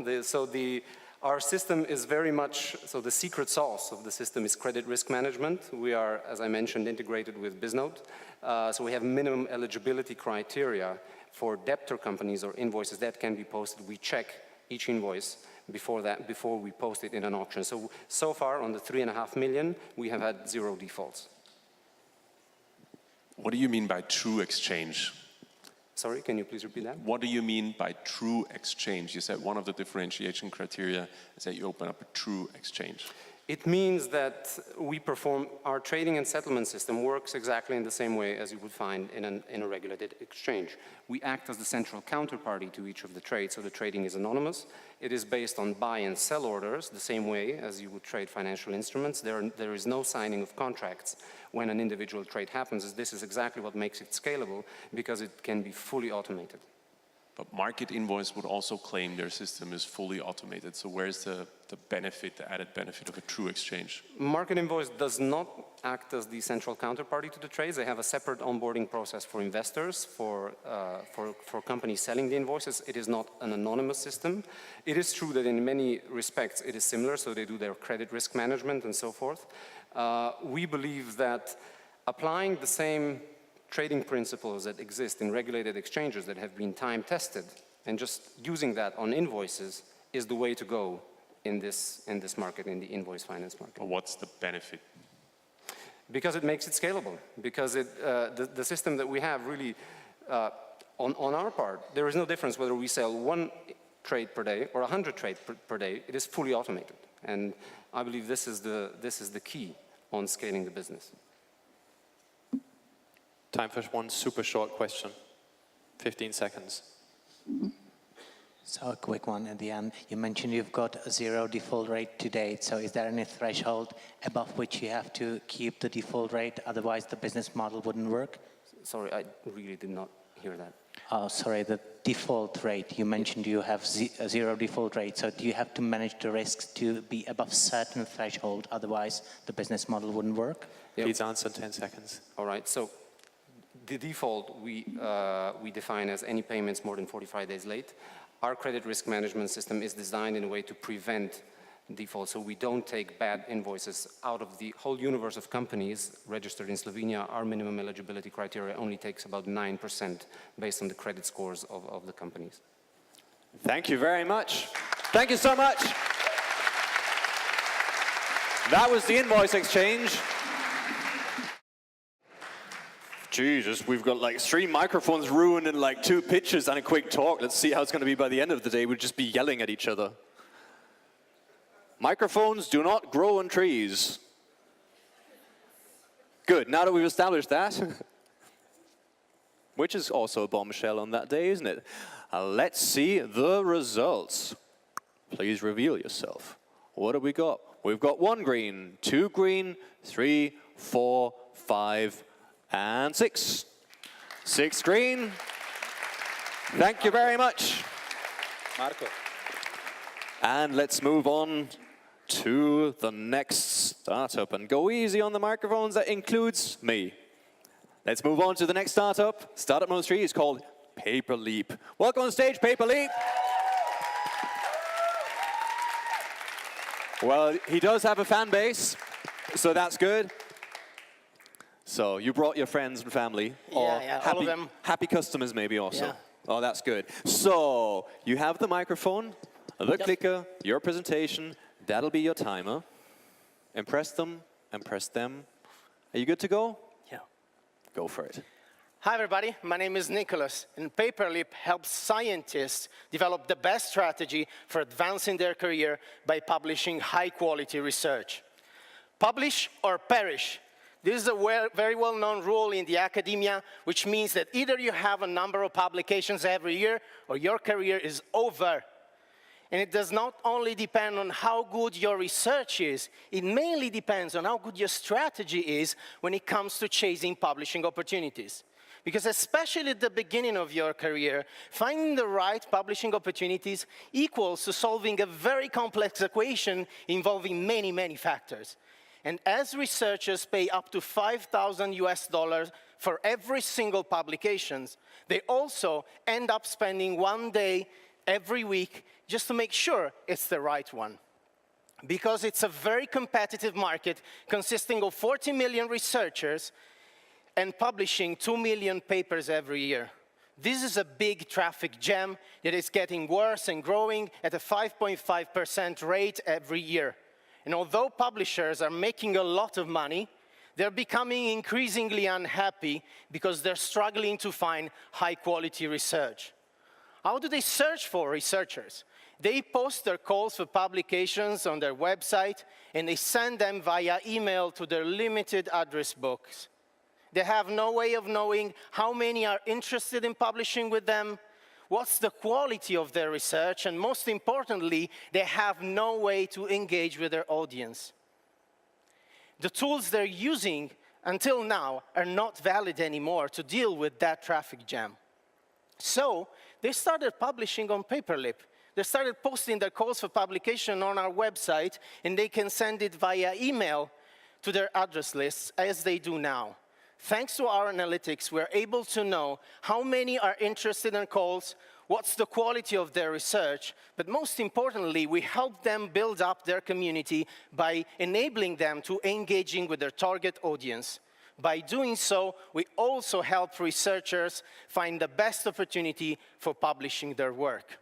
our system is very much, so the secret sauce of the system is credit risk management. We are, as I mentioned, integrated with Bisnode. So we have minimum eligibility criteria for debtor companies or invoices that can be posted. We check each invoice before we post it in an auction. So far on the 3.5 million, we have had 0 defaults. What do you mean by true exchange? Sorry, can you please repeat that? What do you mean by true exchange? You said one of the differentiation criteria is that you open up a true exchange. It means that our trading and settlement system works exactly in the same way as you would find in a regulated exchange. We act as the central counterparty to each of the trades, so the trading is anonymous. It is based on buy and sell orders, the same way as you would trade financial instruments. There is no signing of contracts when an individual trade happens. This is exactly what makes it scalable, because it can be fully automated. But Market Invoice would also claim their system is fully automated. So where's the benefit, the added benefit of a true exchange? Market Invoice does not act as the central counterparty to the trades. They have a separate onboarding process for investors, for companies selling the invoices. It is not an anonymous system. It is true that in many respects it is similar, so they do their credit risk management and so forth. We believe that applying the same trading principles that exist in regulated exchanges that have been time tested, and just using that on invoices is the way to go in this market, in the invoice finance market. What's the benefit? Because it makes it scalable. Because the system that we have really, on our part, there is no difference whether we sell 1 trade per day or 100 trades per day. It is fully automated. And I believe this is the key on scaling the business. Time for one super short question. 15 seconds. So a quick one at the end. You mentioned you've got a 0 default rate to date. So is there any threshold above which you have to keep the default rate? Otherwise the business model wouldn't work? Sorry, I really did not hear that. Oh, sorry, the default rate. You mentioned you have a 0 default rate. So do you have to manage the risks to be above certain threshold? Otherwise the business model wouldn't work? Please answer in 10 seconds. All right. So the default we define as any payments more than 45 days late. Our credit risk management system is designed in a way to prevent default, so we don't take bad invoices. Out of the whole universe of companies registered in Slovenia, our minimum eligibility criteria only takes about 9% based on the credit scores of the companies. Thank you very much. Thank you so much. That was the invoice exchange. Jesus, we've got like 3 microphones ruined in like 2 pitches and a quick talk. Let's see how it's going to be by the end of the day. We'll just be yelling at each other. Microphones do not grow on trees. Good, now that we've established that, which is also a bombshell on that day, isn't it? Let's see the results. Please reveal yourself. What have we got? We've got 1 green, 2 green, 3, 4, 5, and 6. 6 green. Thank you very much. Marko. And let's move on to the next startup. And go easy on the microphones, that includes me. Let's move on to the next startup. Startup number 3 is called PAPERLEAP. Welcome on stage, PAPERLEAP. Well, he does have a fan base. So that's good. So you brought your friends and family, or Yeah, happy, all of them. happy customers maybe also. Yeah. Oh, that's good. So you have the microphone, the clicker, your presentation. That'll be your timer. Impress them, impress them. Are you good to go? Yeah. Go for it. Hi, everybody. My name is Nicholas, and PAPERLEAP helps scientists develop the best strategy for advancing their career by publishing high-quality research. Publish or perish. This is a very well-known rule in the academia, which means that either you have a number of publications every year, or your career is over. And it does not only depend on how good your research is, it mainly depends on how good your strategy is when it comes to chasing publishing opportunities. Because especially at the beginning of your career, finding the right publishing opportunities equals to solving a very complex equation involving many, many factors. And as researchers pay up to $5,000 for every single publication, they also end up spending 1 day every week just to make sure it's the right one. Because it's a very competitive market consisting of 40 million researchers and publishing 2 million papers every year. This is a big traffic jam that is getting worse and growing at a 5.5% rate every year. And although publishers are making a lot of money, they're becoming increasingly unhappy because they're struggling to find high-quality research. How do they search for researchers? They post their calls for publications on their website, and they send them via email to their limited address books. They have no way of knowing how many are interested in publishing with them, what's the quality of their research, and most importantly, they have no way to engage with their audience. The tools they're using until now are not valid anymore to deal with that traffic jam. So they started publishing on PAPERLEAP. They started posting their calls for publication on our website, and they can send it via email to their address lists as they do now. Thanks to our analytics, we're able to know how many are interested in calls, what's the quality of their research, but most importantly, we help them build up their community by enabling them to engaging with their target audience. By doing so, we also help researchers find the best opportunity for publishing their work.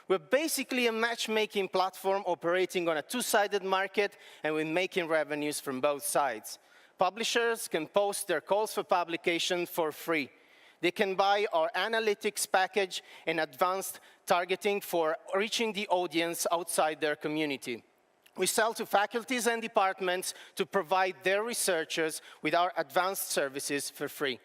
We're basically a matchmaking platform operating on a two-sided market, and we're making revenues from both sides. Publishers can post their calls for publication for free. They can buy our analytics package and advanced targeting for reaching the audience outside their community. We sell to faculties and departments to provide their researchers with our advanced services for free.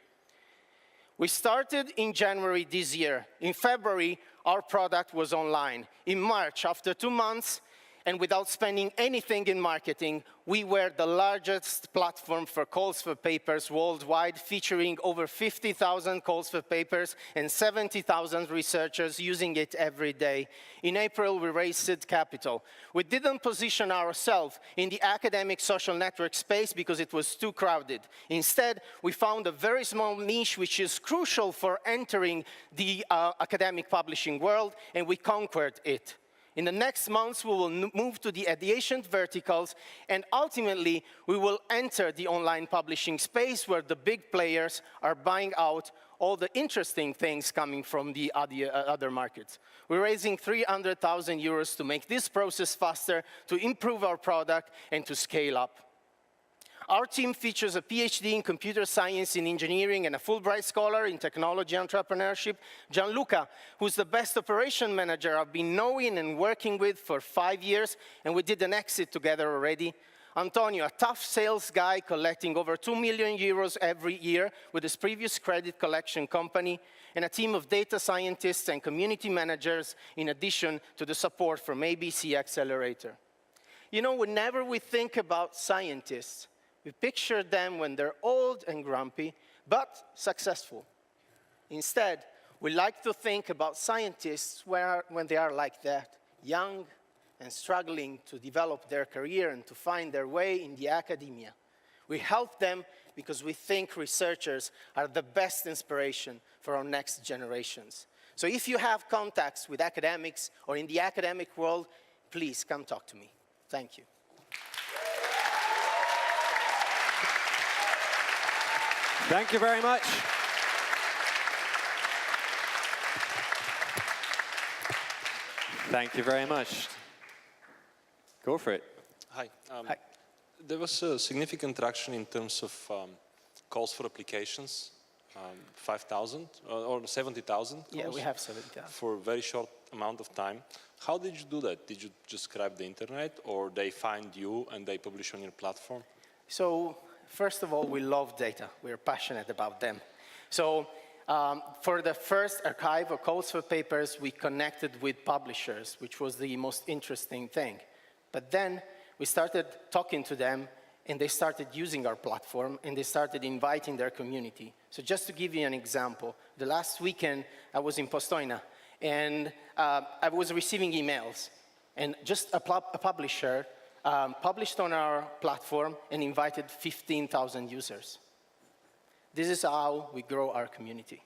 We started in January this year. In February, our product was online. In March, after 2 months, and without spending anything in marketing, we were the largest platform for calls for papers worldwide, featuring over 50,000 calls for papers and 70,000 researchers using it every day. In April, we raised capital. We didn't position ourselves in the academic social network space because it was too crowded. Instead, we found a very small niche which is crucial for entering the academic publishing world, and we conquered it. In the next months, we will move to the adjacent verticals, and ultimately, we will enter the online publishing space where the big players are buying out all the interesting things coming from the other markets. We're raising 300,000 euros to make this process faster, to improve our product, and to scale up. Our team features a PhD in computer science and engineering and a Fulbright scholar in technology entrepreneurship, Gianluca, who's the best operation manager I've been knowing and working with for 5 years, and we did an exit together already. Antonio, a tough sales guy collecting over 2 million euros every year with his previous credit collection company, and a team of data scientists and community managers in addition to the support from ABC Accelerator. You know, whenever we think about scientists, we picture them when they're old and grumpy, but successful. Instead, we like to think about scientists when they are like that, young and struggling to develop their career and to find their way in the academia. We help them because we think researchers are the best inspiration for our next generations. So if you have contacts with academics or in the academic world, please come talk to me. Thank you. Thank you very much. Thank you very much. Go for it. Hi. There was a significant traction in terms of calls for applications, 5,000 or 70,000 calls. Yeah, we have 70,000. For a very short amount of time. How did you do that? Did you just grab the internet, or they find you and they publish on your platform? So, first of all, we love data. We're passionate about them. So, for the first archive of calls for papers, we connected with publishers, which was the most interesting thing. But then we started talking to them, and they started using our platform, and they started inviting their community. So just to give you an example, the last weekend I was in Postojna, and I was receiving emails, and just a publisher published on our platform and invited 15,000 users. This is how we grow our community.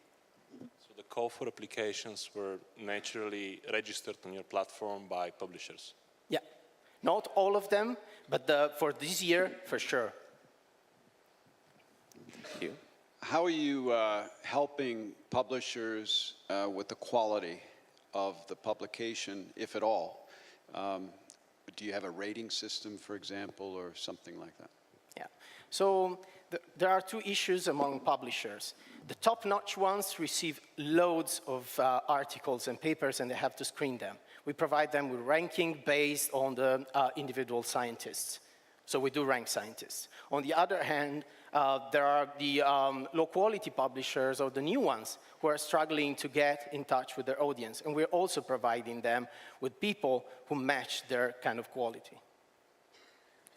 So the call for applications were naturally registered on your platform by publishers? Yeah. Not all of them, but for this year, for sure. Thank you. How are you helping publishers with the quality of the publication, if at all? Do you have a rating system, for example, or something like that? Yeah. So there are two issues among publishers. The top-notch ones receive loads of articles and papers, and they have to screen them. We provide them with ranking based on the individual scientists. So we do rank scientists. On the other hand, there are the low-quality publishers, or the new ones, who are struggling to get in touch with their audience. And we're also providing them with people who match their kind of quality.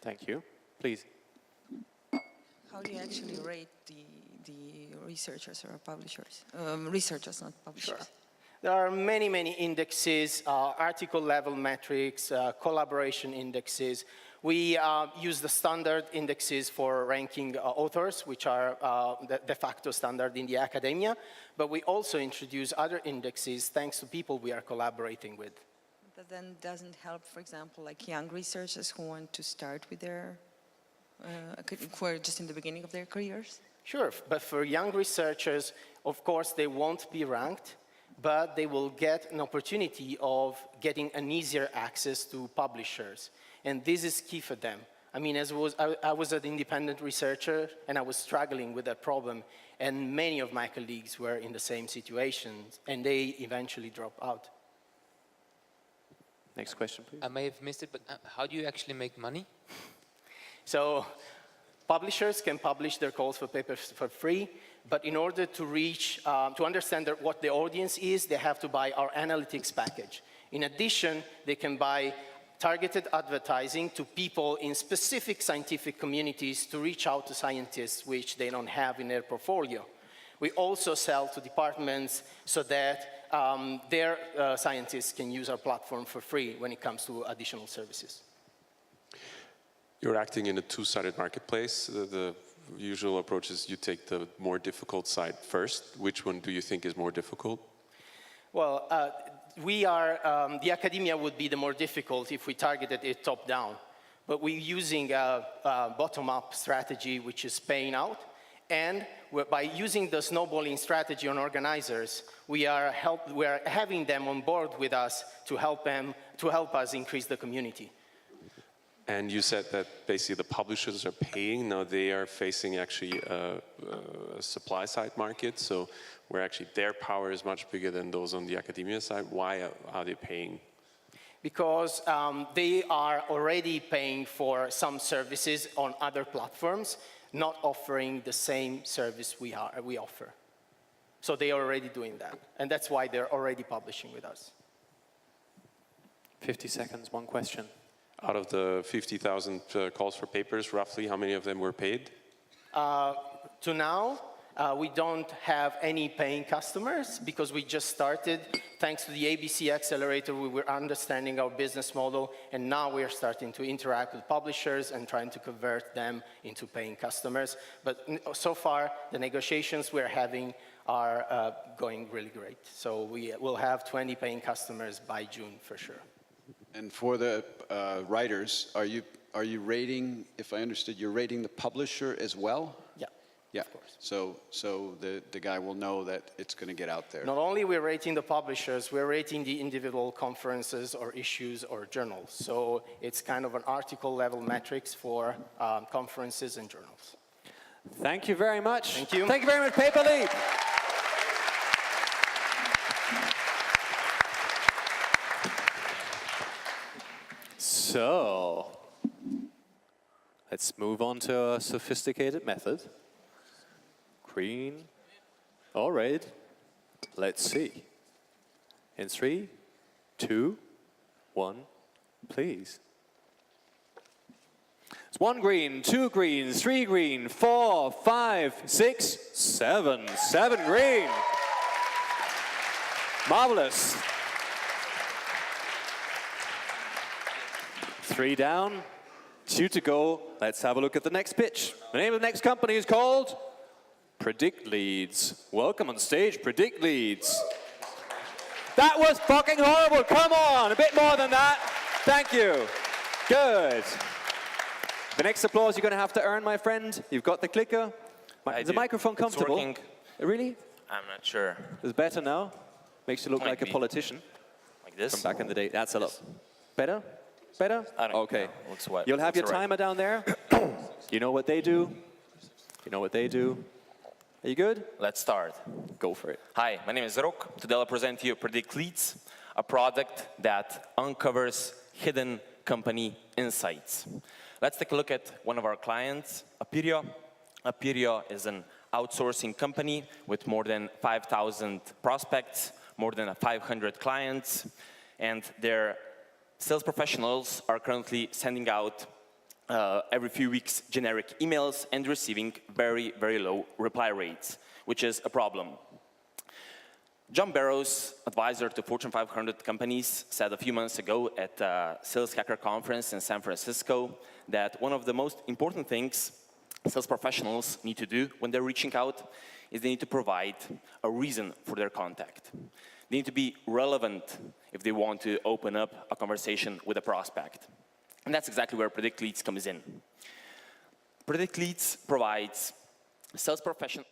Thank you. Please. How do you actually rate the researchers or publishers? Researchers, not publishers. Sure. There are many, many indexes, article-level metrics, collaboration indexes. We use the standard indexes for ranking authors, which are the de facto standard in the academia, but we also introduce other indexes thanks to people we are collaborating with. But then doesn't help, for example, like young researchers who want to start with their, who are just in the beginning of their careers? Sure, but for young researchers, of course, they won't be ranked, but they will get an opportunity of getting an easier access to publishers. And this is key for them. I mean, I was an independent researcher, and I was struggling with that problem, and many of my colleagues were in the same situation, and they eventually dropped out. Next question, please. I may have missed it, but how do you actually make money? So, publishers can publish their calls for papers for free, but in order to reach, to understand what the audience is, they have to buy our analytics package. In addition, they can buy targeted advertising to people in specific scientific communities to reach out to scientists which they don't have in their portfolio. We also sell to departments so that their scientists can use our platform for free when it comes to additional services. You're acting in a two-sided marketplace. The usual approach is you take the more difficult side first. Which one do you think is more difficult? Well, the academia would be the more difficult if we targeted it top-down. But we're using a bottom-up strategy which is paying out. And by using the snowballing strategy on organizers, we are having them on board with us to help us increase the community. And you said that basically the publishers are paying. Now they are facing actually a supply-side market. So where actually their power is much bigger than those on the academia side. Why are they paying? Because they are already paying for some services on other platforms, not offering the same service we offer. So they are already doing that. And that's why they're already publishing with us. 50 seconds, one question. Out of the 50,000 calls for papers, roughly how many of them were paid? To now, we don't have any paying customers because we just started. Thanks to the ABC Accelerator, we were understanding our business model, and now we are starting to interact with publishers and trying to convert them into paying customers. But so far, the negotiations we're having are going really great. So we will have 20 paying customers by June for sure. And for the writers, are you rating, if I understood, you're rating the publisher as well? Yeah. Yeah, so the guy will know that it's going to get out there. Not only we're rating the publishers, we're rating the individual conferences or issues or journals. So it's kind of an article level metrics for conferences and journals. Thank you very much. Thank you. Thank you very much, PAPERLEAP. So, let's move on to a sophisticated method. Green or red. Let's see. In 3, 2, 1, please. It's 1 green, 2 green, 3 green, 4, 5, 6, 7. 7 green. Marvelous. 3 down, 2 to go. Let's have a look at the next pitch. The name of the next company is called Predict Leads. Welcome on stage, Predict Leads. That was fucking horrible. Come on, a bit more than that. Thank you. Good. The next applause you're going to have to earn, my friend. You've got the clicker. Is the microphone comfortable? It's working. Really? I'm not sure. It's better now. Makes you look like a politician. Like this? From back in the day. That's a lot. Better? Better? I don't okay. know. Looks what? You'll have looks your right. timer down there. You know what they do. You know what they do. Are you good? Let's start. Go for it. Hi, my name is Rok. Today I'll present to you Predict Leads, a product that uncovers hidden company insights. Let's take a look at one of our clients, Aperio. Aperio is an outsourcing company with more than 5,000 prospects, more than 500 clients, and their sales professionals are currently sending out every few weeks generic emails and receiving very, very low reply rates, which is a problem. John Barrows, advisor to Fortune 500 companies, said a few months ago at a Sales Hacker conference in San Francisco that one of the most important things sales professionals need to do when they're reaching out is they need to provide a reason for their contact. They need to be relevant if they want to open up a conversation with a prospect. And that's exactly where Predict Leads comes in. Predict Leads provides sales professional,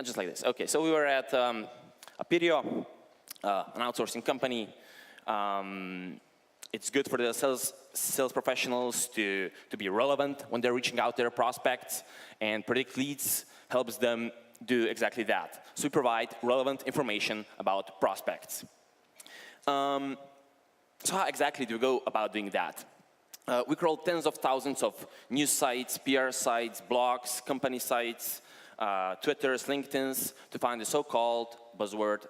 just like this. Okay, so we were at Aperio, an outsourcing company. It's good for the sales professionals to be relevant when they're reaching out to their prospects, and Predict Leads helps them do exactly that. So we provide relevant information about prospects. So how exactly do we go about doing that? We crawl tens of thousands of news sites, PR sites, blogs, company sites, Twitters, LinkedIn's to find the so-called buzzword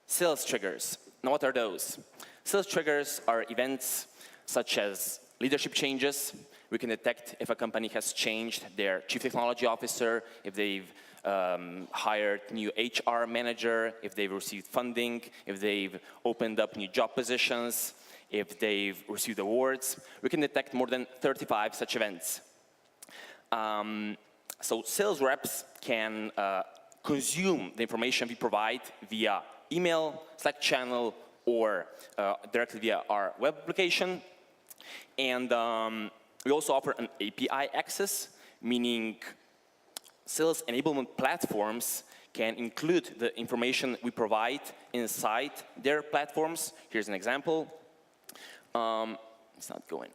sales triggers. Now, what are those? Sales triggers are events such as leadership changes. We can detect if a company has changed their chief technology officer, if they've hired new HR manager, if they've received funding, if they've opened up new job positions, if they've received awards. We can detect more than 35 such events. So sales reps can consume the information we provide via email, Slack channel, or directly via our web application. And we also offer an API access, meaning sales enablement platforms can include the information we provide inside their platforms. Here's an example. It's not going.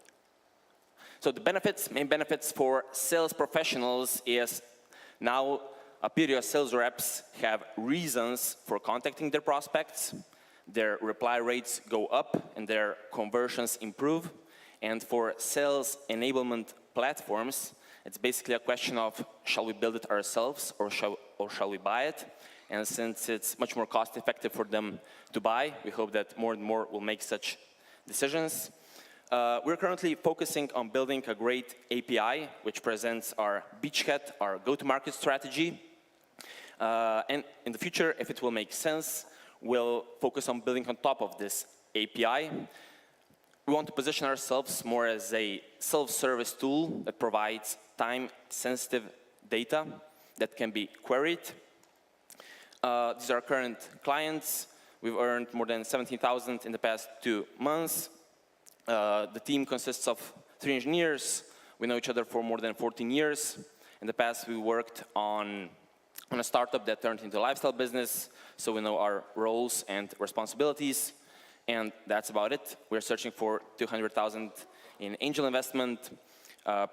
So the benefits, main benefits for sales professionals is now Aperio sales reps have reasons for contacting their prospects. Their reply rates go up and their conversions improve. And for sales enablement platforms, it's basically a question of shall we build it ourselves or shall we buy it? And since it's much more cost effective for them to buy, we hope that more and more will make such decisions. We're currently focusing on building a great API, which presents our beachhead, our go-to-market strategy. And in the future, if it will make sense, we'll focus on building on top of this API. We want to position ourselves more as a self-service tool that provides time-sensitive data that can be queried. These are our current clients. We've earned more than 17,000 in the past 2 months. The team consists of 3 engineers. We know each other for more than 14 years. In the past, we worked on on a startup that turned into a lifestyle business, so we know our roles and responsibilities, and that's about it. We're searching for 200,000 in angel investment,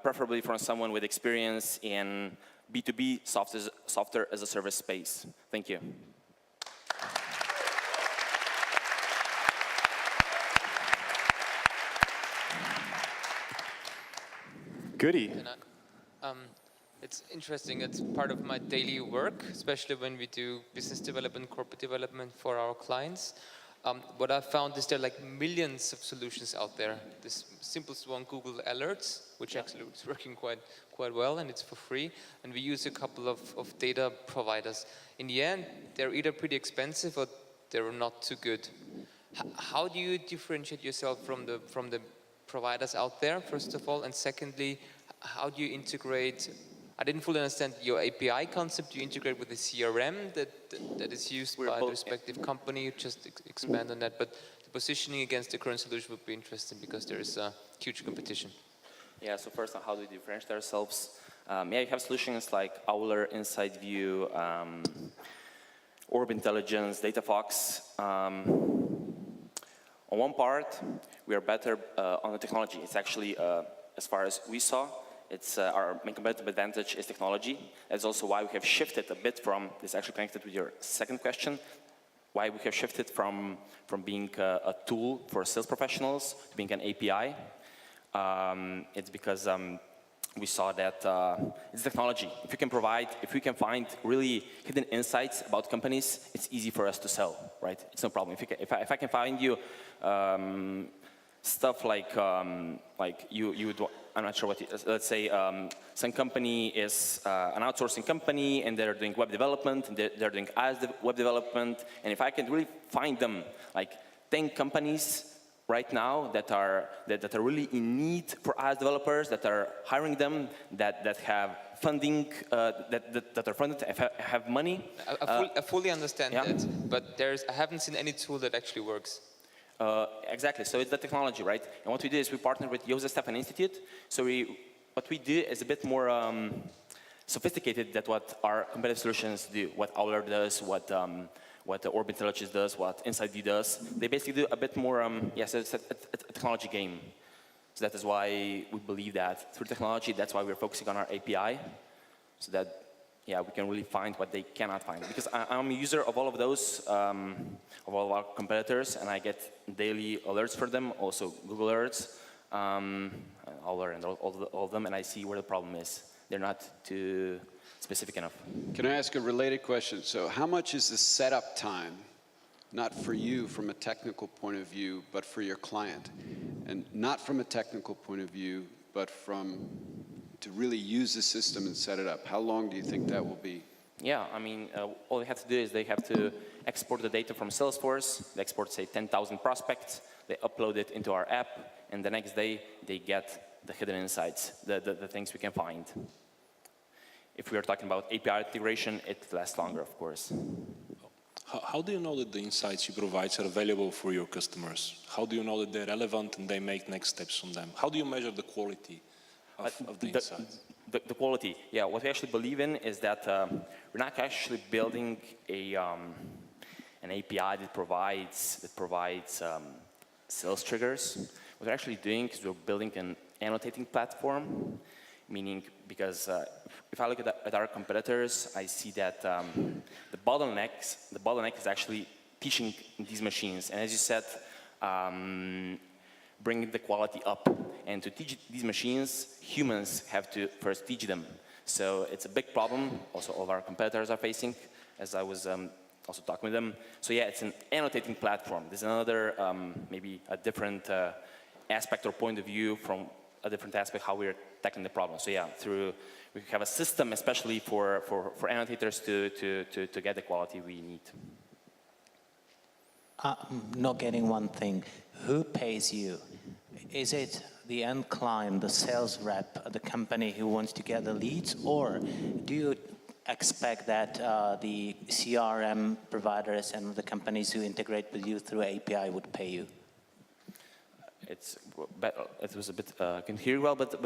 preferably from someone with experience in B2B software as a service space. Thank you. Goody. It's interesting. It's part of my daily work, especially when we do business development, corporate development for our clients. What I found is there are like millions of solutions out there. This simplest one, Google Alerts, which actually is working quite well, and it's for free. And we use a couple of data providers. In the end, they're either pretty expensive or they're not too good. How do you differentiate yourself from the providers out there, first of all? And secondly, how do you integrate? I didn't fully understand your API concept. You integrate with the CRM that is used by the respective company. Just expand on that. But the positioning against the current solution would be interesting because there is a huge competition. Yeah, so first, how do we differentiate ourselves? Yeah, you have solutions like Owler, Inside View, Orb Intelligence, DataFox. On one part, we are better on the technology. It's actually, as far as we saw, it's our main competitive advantage is technology. That's also why we have shifted a bit from, this is actually connected with your second question, why we have shifted from being a tool for sales professionals to being an API. It's because we saw that it's technology. If we can find really hidden insights about companies, it's easy for us to sell, right? It's no problem. If I can find you stuff like you would, I'm not sure what it is. Let's say some company is an outsourcing company and they're doing web development and they're doing web development, and if I can really find them like 10 companies right now that are really in need for IaaS developers, that are hiring them, that have funding, that are funded, have money. I fully understand that, but I haven't seen any tool that actually works. Exactly, so it's the technology, right? And what we do is we partner with Josef Stefan Institute. So what we do is a bit more sophisticated than what our competitive solutions do, what Owler does, what the Orb Intelligence does, what Inside View does. They basically do a bit more, yes, it's a technology game. So that is why we believe that through technology, that's why we're focusing on our API, so that, yeah, we can really find what they cannot find. Because I'm a user of all of those, of all of our competitors, and I get daily alerts for them, also Google Alerts, Owler and all of them, and I see where the problem is. They're not too specific enough. Can I ask a related question? So how much is the setup time, not for you from a technical point of view, but for your client? And not from a technical point of view, but to really use the system and set it up. How long do you think that will be? Yeah, I mean, all they have to do is they have to export the data from Salesforce. They export, say, 10,000 prospects. They upload it into our app, and the next day they get the hidden insights, the things we can find. If we are talking about API integration, it lasts longer, of course. How do you know that the insights you provide are available for your customers? How do you know that they're relevant and they make next steps from them? How do you measure the quality of the insights? The quality, yeah. What we actually believe in is that we're not actually building an API that provides sales triggers. What we're actually doing is we're building an annotating platform, meaning because if I look at our competitors, I see that the bottleneck is actually teaching these machines. And as you said, bringing the quality up. And to teach these machines, humans have to first teach them. So it's a big problem, also all of our competitors are facing, as I was also talking with them. So yeah, it's an annotating platform. There's another, maybe a different aspect or point of view from a different aspect how we're tackling the problem. So yeah, we have a system especially for annotators to get the quality we need. Not getting one thing. Who pays you? Is it the end client, the sales rep, the company who wants to get the leads, or do you expect that the CRM providers and the companies who integrate with you through API would pay you? it was a bit, I can hear you well, but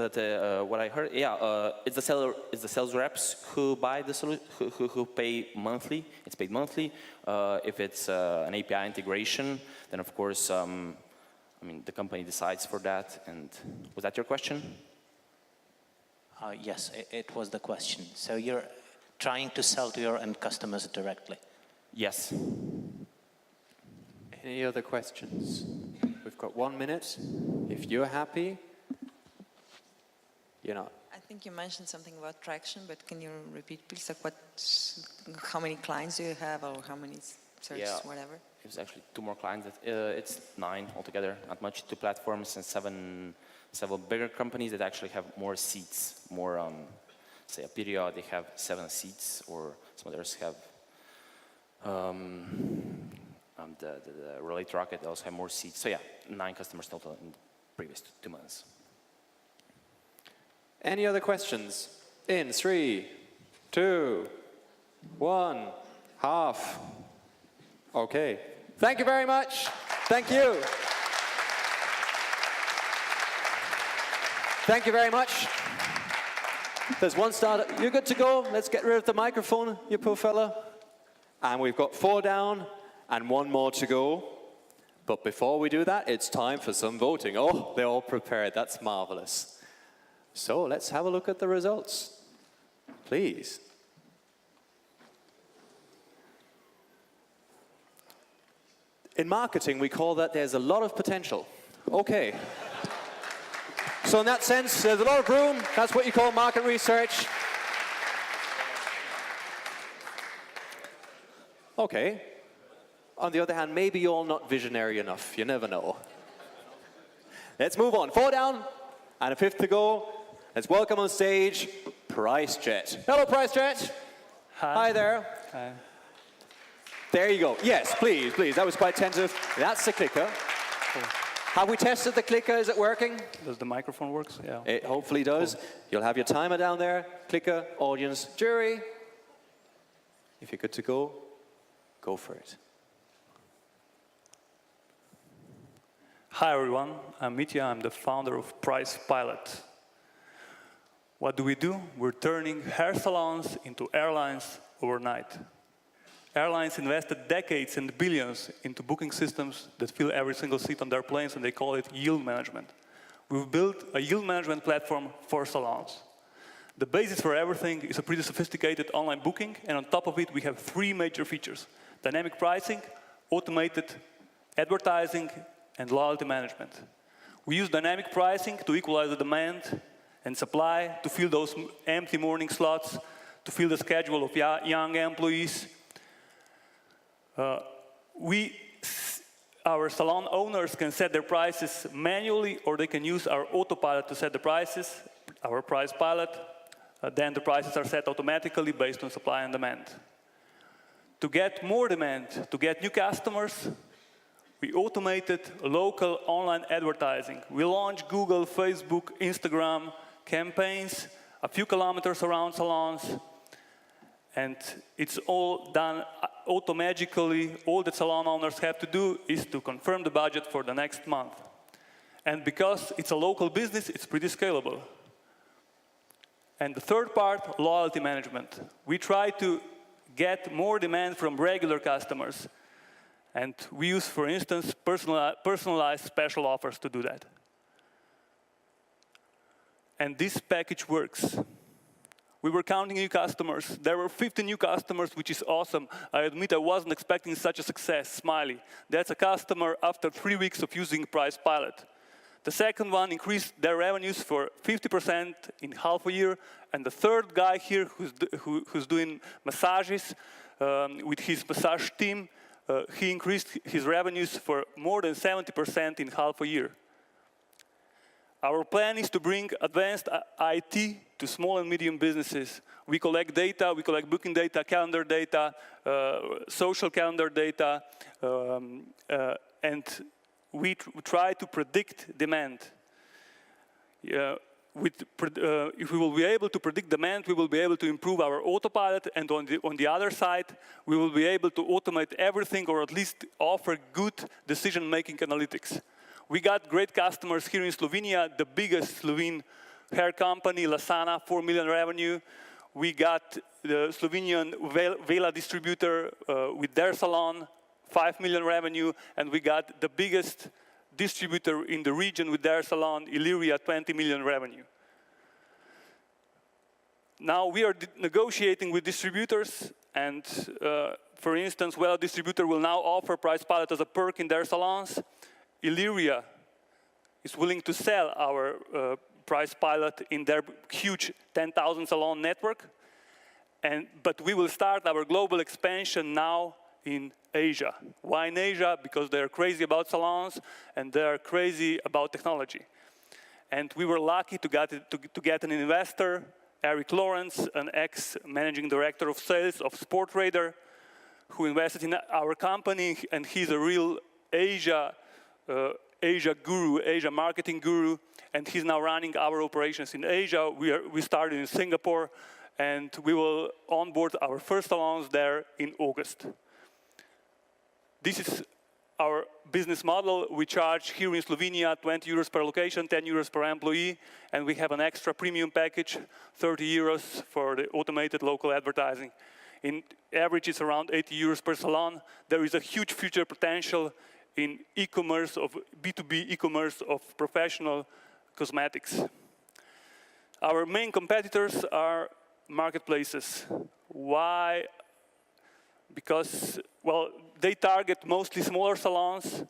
what I heard, yeah, it's the sales reps who buy the solution, who pay monthly. It's paid monthly. If it's an API integration, then of course, I mean, the company decides for that. And was that your question? Yes, it was the question. So you're trying to sell to your end customers directly? Yes. Any other questions? We've got 1 minute. If you're happy, you're not. I think you mentioned something about traction, but can you repeat, please? Like how many clients do you have, or how many searches, whatever? It was actually 2 more clients. It's 9 altogether, not much. 2 platforms and several bigger companies that actually have more seats. More, say, Aperia, they have 7 seats, or some others have the Relate Rocket, they also have more seats. So yeah, 9 customers total in the previous 2 months. Any other questions? In 3, 2, 1, half. Okay. Thank you very much. Thank you. Thank you very much. There's one starter. You're good to go. Let's get rid of the microphone, you poor fella. And we've got 4 down and 1 more to go. But before we do that, it's time for some voting. Oh, they're all prepared. That's marvelous. So let's have a look at the results, please. In marketing, we call that there's a lot of potential. Okay. So in that sense, there's a lot of room. That's what you call market research. Okay. On the other hand, maybe you're all not visionary enough. You never know. Let's move on. 4 down and a 5th to go. Let's welcome on stage PriceJet. Hello, PriceJet. Hi. Hi there. Hi. There you go. Yes, please, please. That was quite tentative. That's the clicker. Have we tested the clicker? Is it working? Does the microphone work? Yeah. It hopefully does. You'll have your timer down there. Clicker, audience, jury. If you're good to go, go for it. Hi, everyone. I'm Mitya. I'm the founder of Price Pilot. What do? We're turning hair salons into airlines overnight. Airlines invested decades and billions into booking systems that fill every single seat on their planes, and they call it yield management. We've built a yield management platform for salons. The basis for everything is a pretty sophisticated online booking, and on top of it, we have 3 major features: dynamic pricing, automated advertising, and loyalty management. We use dynamic pricing to equalize the demand and supply, to fill those empty morning slots, to fill the schedule of young employees. Our salon owners can set their prices manually, or they can use our autopilot to set the prices, our price pilot. Then the prices are set automatically based on supply and demand. To get more demand, to get new customers, we automated local online advertising. We launched Google, Facebook, Instagram campaigns a few kilometers around salons, and it's all done automatically. All that salon owners have to do is to confirm the budget for the next month. And because it's a local business, it's pretty scalable. And the third part, loyalty management. We try to get more demand from regular customers. And we use, for instance, personalized special offers to do that. And this package works. We were counting new customers. There were 50 new customers, which is awesome. I admit I wasn't expecting such a success. Smiley. That's a customer after 3 weeks of using Price Pilot. The second one increased their revenues for 50% in half a year. And the third guy here who's doing massages with his massage team, he increased his revenues for more than 70% in half a year. Our plan is to bring advanced IT to small and medium businesses. We collect data, we collect booking data, calendar data, social calendar data, and we try to predict demand. If we will be able to predict demand, we will be able to improve our autopilot, and on the other side, we will be able to automate everything, or at least offer good decision-making analytics. We got great customers here in Slovenia, the biggest Slovene hair company, Lasana, 4 million revenue. We got the Slovenian Vela distributor with their salon, 5 million revenue, and we got the biggest distributor in the region with their salon, Illyria, 20 million revenue. Now we are negotiating with distributors, and for instance, Vela distributor will now offer Price Pilot as a perk in their salons. Illyria is willing to sell our Price Pilot in their huge 10,000 salon network. But we will start our global expansion now in Asia. Why in Asia? Because they're crazy about salons and they're crazy about technology. And we were lucky to get an investor, Eric Lawrence, an ex-managing director of sales of Sportradar, who invested in our company, and he's a real Asia guru, Asia marketing guru, and he's now running our operations in Asia. We started in Singapore, and we will onboard our first salons there in August. This is our business model. We charge here in Slovenia 20 euros per location, 10 euros per employee, and we have an extra premium package, 30 euros for the automated local advertising. In average, it's around 80 euros per salon. There is a huge future potential in e-commerce, of B2B e-commerce of professional cosmetics. Our main competitors are marketplaces. Why? Because, well, they target mostly smaller salons,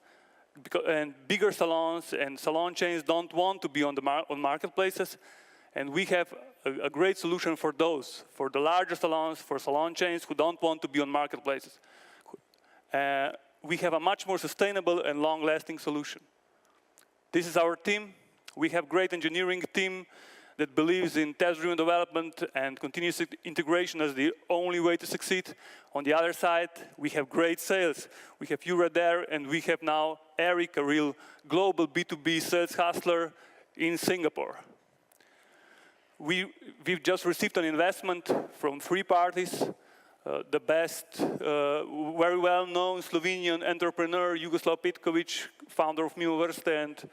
and bigger salons and salon chains don't want to be on marketplaces. And we have a great solution for those, for the larger salons, for salon chains who don't want to be on marketplaces. We have a much more sustainable and long-lasting solution. This is our team. We have a great engineering team that believes in test-driven development and continuous integration as the only way to succeed. On the other side, we have great sales. We have Jura there, and we have now Eric, a real global B2B sales hustler in Singapore. We've just received an investment from 3 parties. The best, very well-known Slovenian entrepreneur, Jugoslav Petkovic, founder of Mimo Vrste and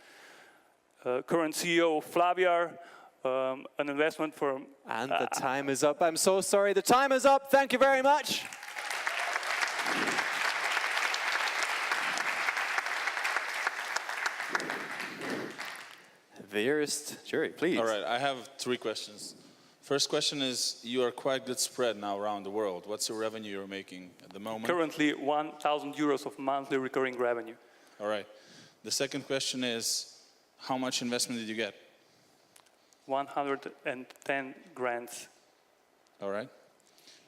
current CEO of Flaviar. An investment from... And the time is up. I'm so sorry. The time is up. Thank you very much. Dearest jury, please. All right, I have 3 questions. First question is, you are quite good spread now around the world. What's the revenue you're making at the moment? Currently, 1,000 euros of monthly recurring revenue. All right. The second question is, how much investment did you get? 110 grants. All right.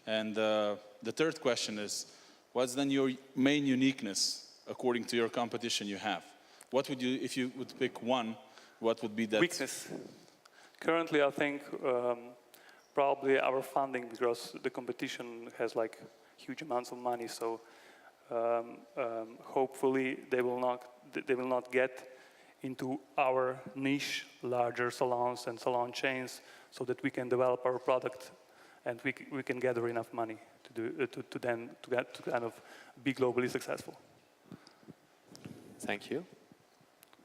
And the third question is, what's then your main uniqueness according to your competition you have? What would you, if you would pick one, what would be that? Weakness. Currently, I think probably our funding, because the competition has like huge amounts of money. So hopefully they will not get into our niche, larger salons and salon chains, so that we can develop our product and we can gather enough money to kind of be globally successful. Thank you.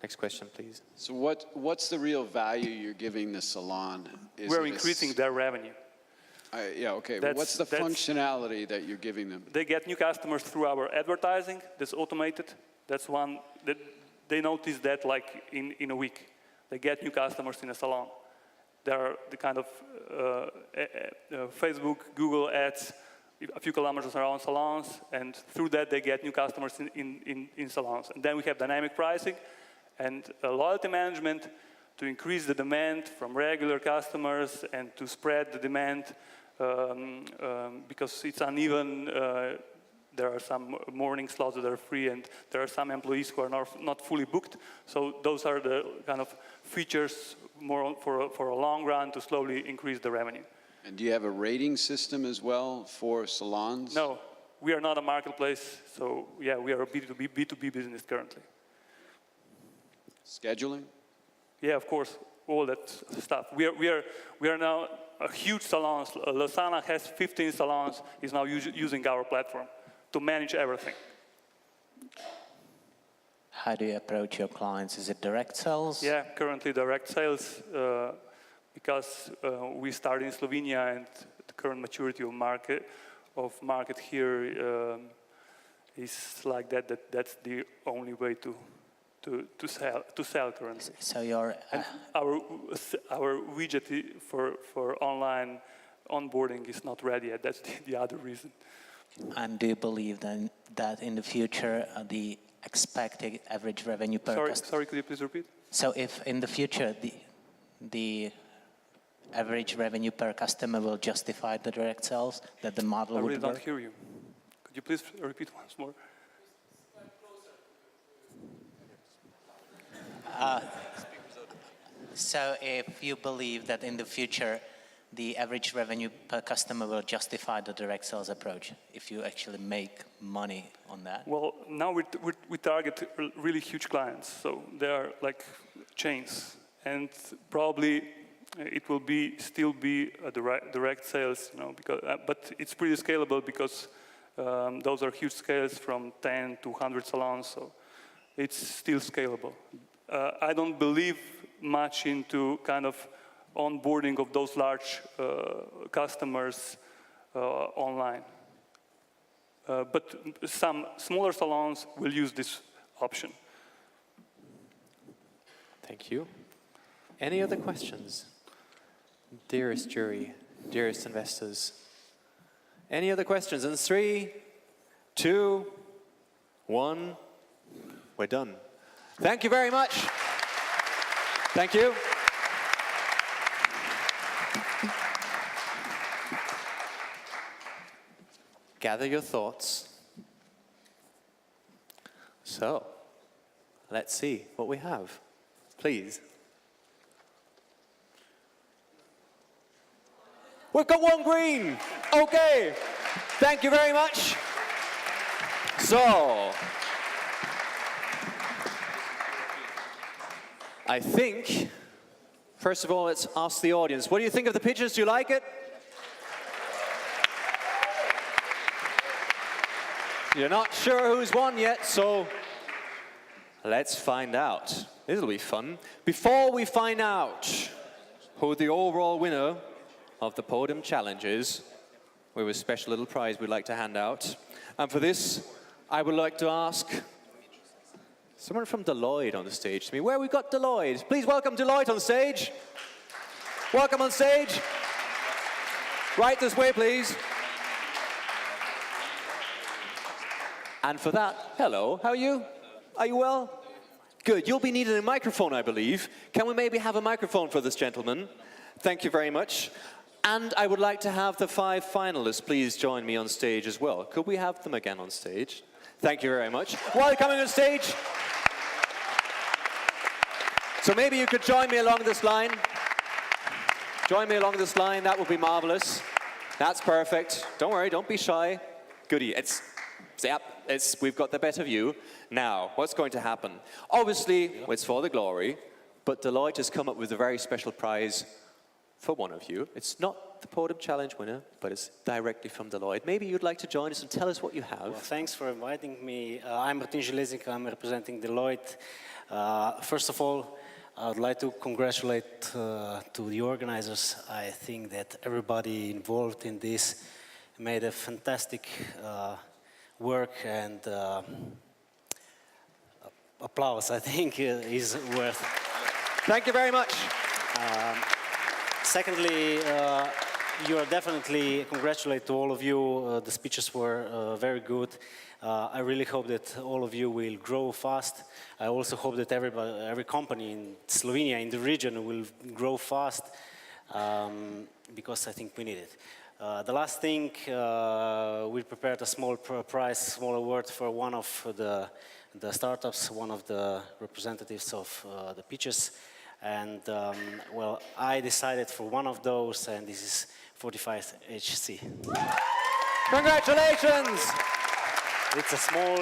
Next question, please. So what's the real value you're giving the salon? We're increasing their revenue. Yeah, okay. But what's the functionality that you're giving them? They get new customers through our advertising that's automated. That's one that they notice that like in a week. They get new customers in a salon. There are the kind of Facebook, Google ads, a few kilometers around salons, and through that they get new customers in salons. And then we have dynamic pricing and loyalty management to increase the demand from regular customers and to spread the demand because it's uneven. There are some morning slots that are free, and there are some employees who are not fully booked. So those are the kind of features more for a long run to slowly increase the revenue. And do you have a rating system as well for salons? No, we are not a marketplace. So yeah, we are a B2B business currently. Scheduling? Yeah, of course, all that stuff. We are now a huge salon. Lasana has 15 salons, is now using our platform to manage everything. How do you approach your clients? Is it direct sales? Yeah, currently direct sales, because we started in Slovenia and the current maturity of market here is like that. That's the only way to sell currently. So your our widget for online onboarding is not ready yet. That's the other reason. And do you believe then that in the future the expected average revenue per customer? Sorry, could you please repeat? So if in the future the average revenue per customer will justify the direct sales, that the model I would really work? don't hear you. Could you please repeat once more? So if you believe that in the future the average revenue per customer will justify the direct sales approach, if you actually make money on that? Well, now we target really huge clients, so they are like chains, and probably it will still be a direct sales, you know, because but it's pretty scalable because those are huge scales from 10 to 100 salons, so it's still scalable. I don't believe much into kind of onboarding of those large customers online. But some smaller salons will use this option. Thank you. Any other questions? Dearest jury, dearest investors. Any other questions? In 3, 2, 1, we're done. Thank you very much. Thank you. Gather your thoughts. So, let's see what we have. Please. We've got one green. Okay. Thank you very much. So, I think, first of all, let's ask the audience. What do you think of the pitches? Do you like it? You're not sure who's won yet, so let's find out. This'll be fun. Before we find out who the overall winner of the PODIM Challenge is, we have a special little prize we'd like to hand out. And for this, I would like to ask someone from Deloitte on the stage to me. Where we got Deloitte? Please welcome Deloitte on stage. Welcome on stage. Right this way, please. And for that, hello, how are you? Are you well? Good, you'll be needing a microphone, I believe. Can we maybe have a microphone for this gentleman? Thank you very much. And I would like to have the 5 finalists please join me on stage as well. Could we have them again on stage? Thank you very much. While coming on stage, so maybe you could join me along this line. Join me along this line, that would be marvelous. That's perfect. Don't worry, don't be shy. Goody, we've got the better view. Now, what's going to happen? Obviously, it's for the glory, but Deloitte has come up with a very special prize for one of you. It's not the PODIM Challenge winner, but it's directly from Deloitte. Maybe you'd like to join us and tell us what you have. Well, thanks for inviting me. I'm Martin Železnik, I'm representing Deloitte. First of all, I would like to congratulate to the organizers. I think that everybody involved in this made a fantastic work, and applause, I think, is worth. Thank you very much. Secondly, you are definitely, congratulate to all of you. The speeches were very good. I really hope that all of you will grow fast. I also hope that every company in Slovenia, in the region, will grow fast, because I think we need it. The last thing, we prepared a small prize, small award for one of the startups, one of the representatives of the pitches. And, well, I decided for one of those, and this is 45 HC. Congratulations! It's a small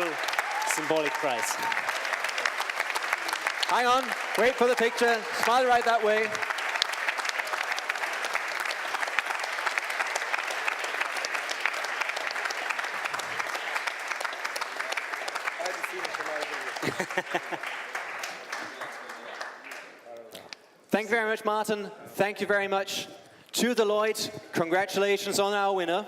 symbolic prize. Hang on, wait for the picture. Smile right that way. Thank you very much, Martin. Thank you very much to Deloitte. Congratulations on our winner.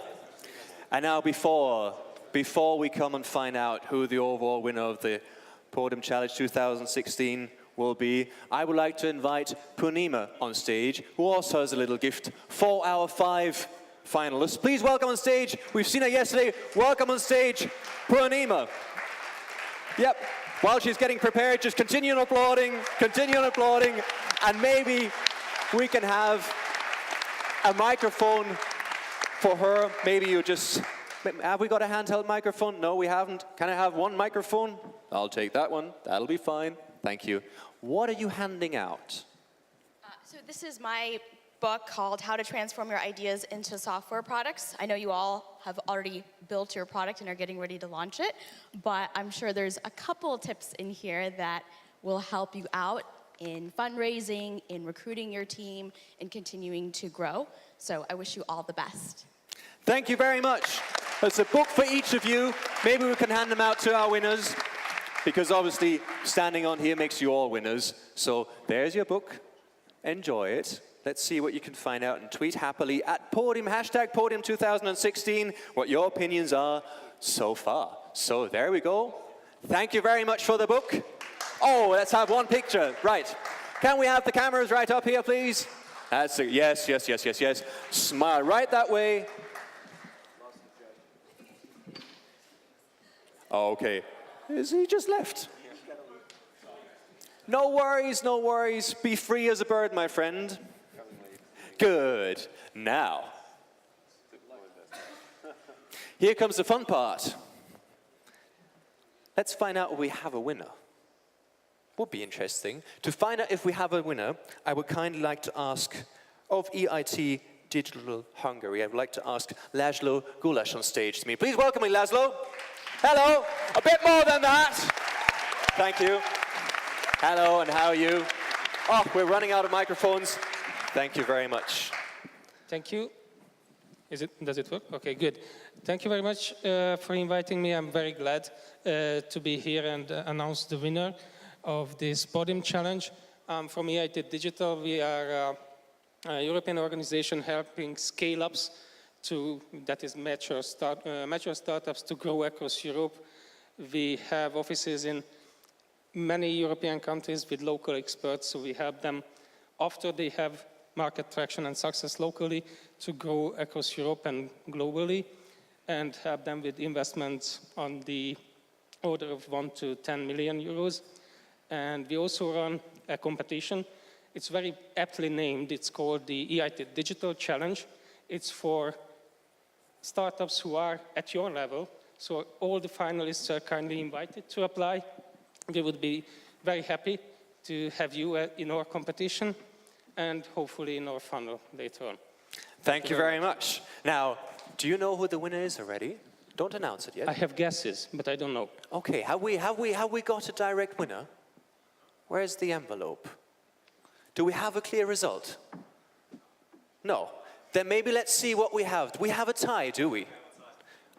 And now before we come and find out who the overall winner of the PODIM Challenge 2016 will be, I would like to invite Purnima on stage, who also has a little gift for our 5 finalists. Please welcome on stage. We've seen her yesterday. Welcome on stage, Purnima. Yep. While she's getting prepared, just continue applauding, and maybe we can have a microphone for her. Maybe you just, have we got a handheld microphone? No, we haven't. Can I have one microphone? I'll take that one. That'll be fine. Thank you. What are you handing out? So this is my book called How to Transform Your Ideas into Software Products. I know you all have already built your product and are getting ready to launch it, but I'm sure there's a couple tips in here that will help you out in fundraising, in recruiting your team, and continuing to grow. So I wish you all the best. Thank you very much. There's a book for each of you. Maybe we can hand them out to our winners, because obviously standing on here makes you all winners. So there's your book. Enjoy it. Let's see what you can find out and tweet happily at PODIM, hashtag PODIM 2016, what your opinions are so far. So there we go. Thank you very much for the book. Oh, let's have one picture. Right. Can we have the cameras right up here, please? That's it. Yes, yes, yes, yes, yes. Smile right that way. Okay. Is he just left? No worries, no worries. Be free as a bird, my friend. Good. Now, here comes the fun part. Let's find out if we have a winner. Would be interesting. To find out if we have a winner, I would kindly like to ask of EIT Digital Hungary, I would like to ask LAZZLO Gulas on stage to me. Please welcome me, LAZZLO. Hello. A bit more than that. Thank you. Hello, and how are you? Oh, we're running out of microphones. Thank you very much. Thank you. Does it work? Okay, good. Thank you very much for inviting me. I'm very glad to be here and announce the winner of this PODIM challenge. From EIT Digital, we are a European organization helping scale-ups that is mature startups to grow across Europe. We have offices in many European countries with local experts, so we help them after they have market traction and success locally to grow across Europe and globally, and help them with investments on the order of 1 to 10 million euros. And we also run a competition. It's very aptly named. It's called the EIT Digital Challenge. It's for startups who are at your level. So all the finalists are kindly invited to apply. We would be very happy to have you in our competition and hopefully in our funnel later on. Thank you very much. Now, do you know who the winner is already? Don't announce it yet. I have guesses, but I don't know. Okay, have we got a direct winner? Where's the envelope? Do we have a clear result? No. Then maybe let's see what we have. Do we have a tie, do we?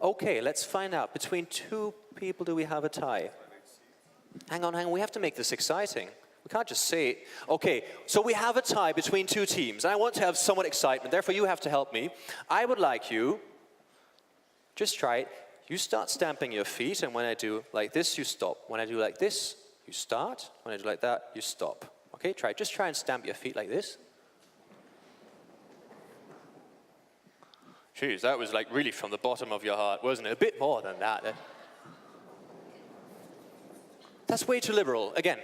Okay, let's find out. Between 2 people, do we have a tie? Hang on, we have to make this exciting. We can't just say it. Okay, so we have a tie between 2 teams. And I want to have somewhat excitement, therefore you have to help me. I would like you, just try it. You start stamping your feet, and when I do like this, you stop. When I do like this, you start. When I do like that, you stop. Okay, try it. Just try and stamp your feet like this. Jeez, that was like really from the bottom of your heart, wasn't it? A bit more than that. That's way too liberal. Again.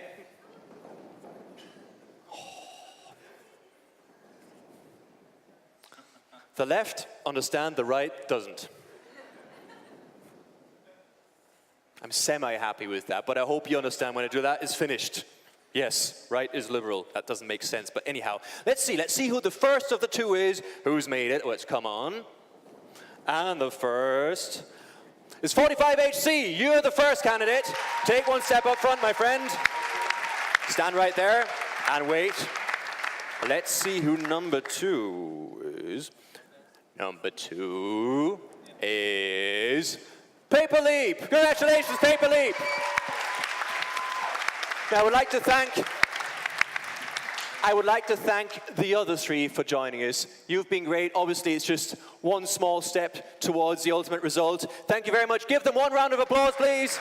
The left understand, the right doesn't. I'm semi-happy with that, but I hope you understand when I do that, it's finished. Yes, right is liberal. That doesn't make sense, but anyhow. Let's see who the first of the 2 is. Who's made it? Let's come on. And the first is 45HC. You're the first candidate. Take 1 step up front, my friend. Stand right there and wait. Let's see who number 2 is. Number 2 is PAPERLEAP. Congratulations, PAPERLEAP. Now, I would like to thank the other three for joining us. You've been great. Obviously, it's just one small step towards the ultimate result. Thank you very much. Give them one round of applause, please.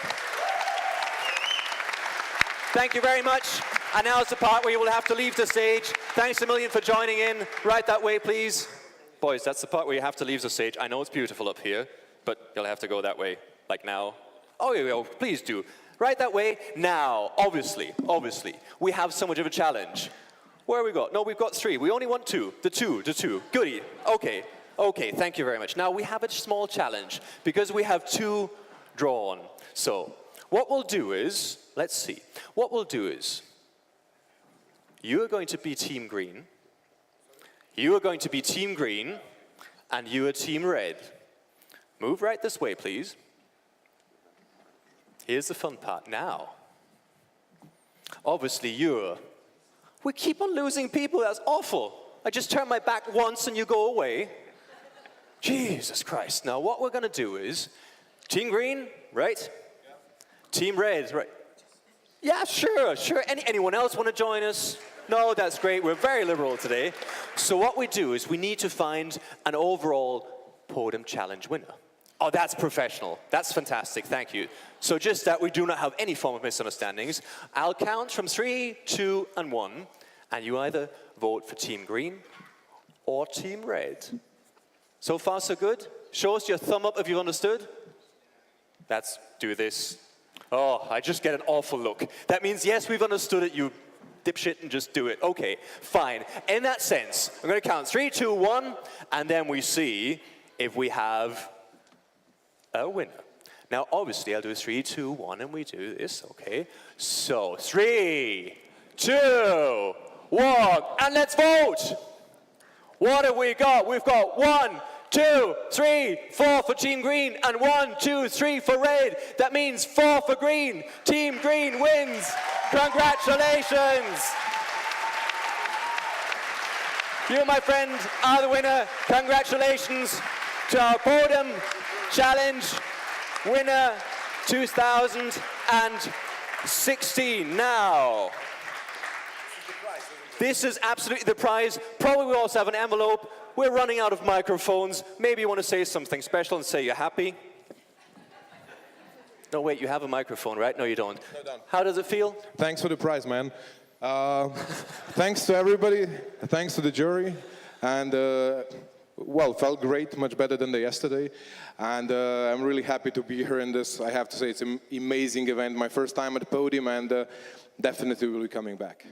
Thank you very much. And now is the part where you will have to leave the stage. Thanks a million for joining in. Right that way, please. Boys, that's the part where you have to leave the stage. I know it's beautiful up here, but you'll have to go that way, like now. Oh, here we go. Please do. Right that way. Now, obviously, we have so much of a challenge. Where have we got? No, we've got three. We only want two. The two. Goody. Okay, thank you very much. Now, we have a small challenge because we have two drawn. So, what we'll do is, let's see. What we'll do is, you are going to be Team Green, you are going to be Team Green, and you are Team Red. Move right this way, please. Here's the fun part now. Obviously, we keep on losing people, that's awful. I just turn my back once and you go away. Jesus Christ. Now, what we're gonna do is, Team Green, right? Yeah. Team Red, right? Yeah, sure. Anyone else wanna join us? No, that's great, we're very liberal today. So what we do is we need to find an overall PODIM Challenge winner. Oh, that's professional. That's fantastic, thank you. So just that we do not have any form of misunderstandings, I'll count from 3, 2, and 1, and you either vote for Team Green or Team Red. So far, so good? Show us your thumb up if you've understood. Let's do this. Oh, I just get an awful look. That means, yes, we've understood it, you dipshit, and just do it. Okay, fine. In that sense, I'm gonna count 3, 2, 1, and then we see if we have a winner. Now, obviously, I'll do 3, 2, 1, and we do this, okay? So, 3, 2, 1, and let's vote! What have we got? We've got 1, 2, 3, 4 for Team Green, and 1, 2, 3 for Red. That means 4 for Green. Team Green wins. Congratulations! You, my friend, are the winner. Congratulations to our PODIM Challenge winner 2016. Now, this is absolutely the prize. Probably we also have an envelope. We're running out of microphones. Maybe you want to say something special and say you're happy. No, wait, you have a microphone, right? No, you don't. No, don't. How does it feel? Thanks for the prize, man. Thanks to everybody. Thanks to the jury. And well, felt great, much better than the yesterday. And I'm really happy to be here in this. I have to say it's an amazing event. My first time at the podium, and definitely will be coming back.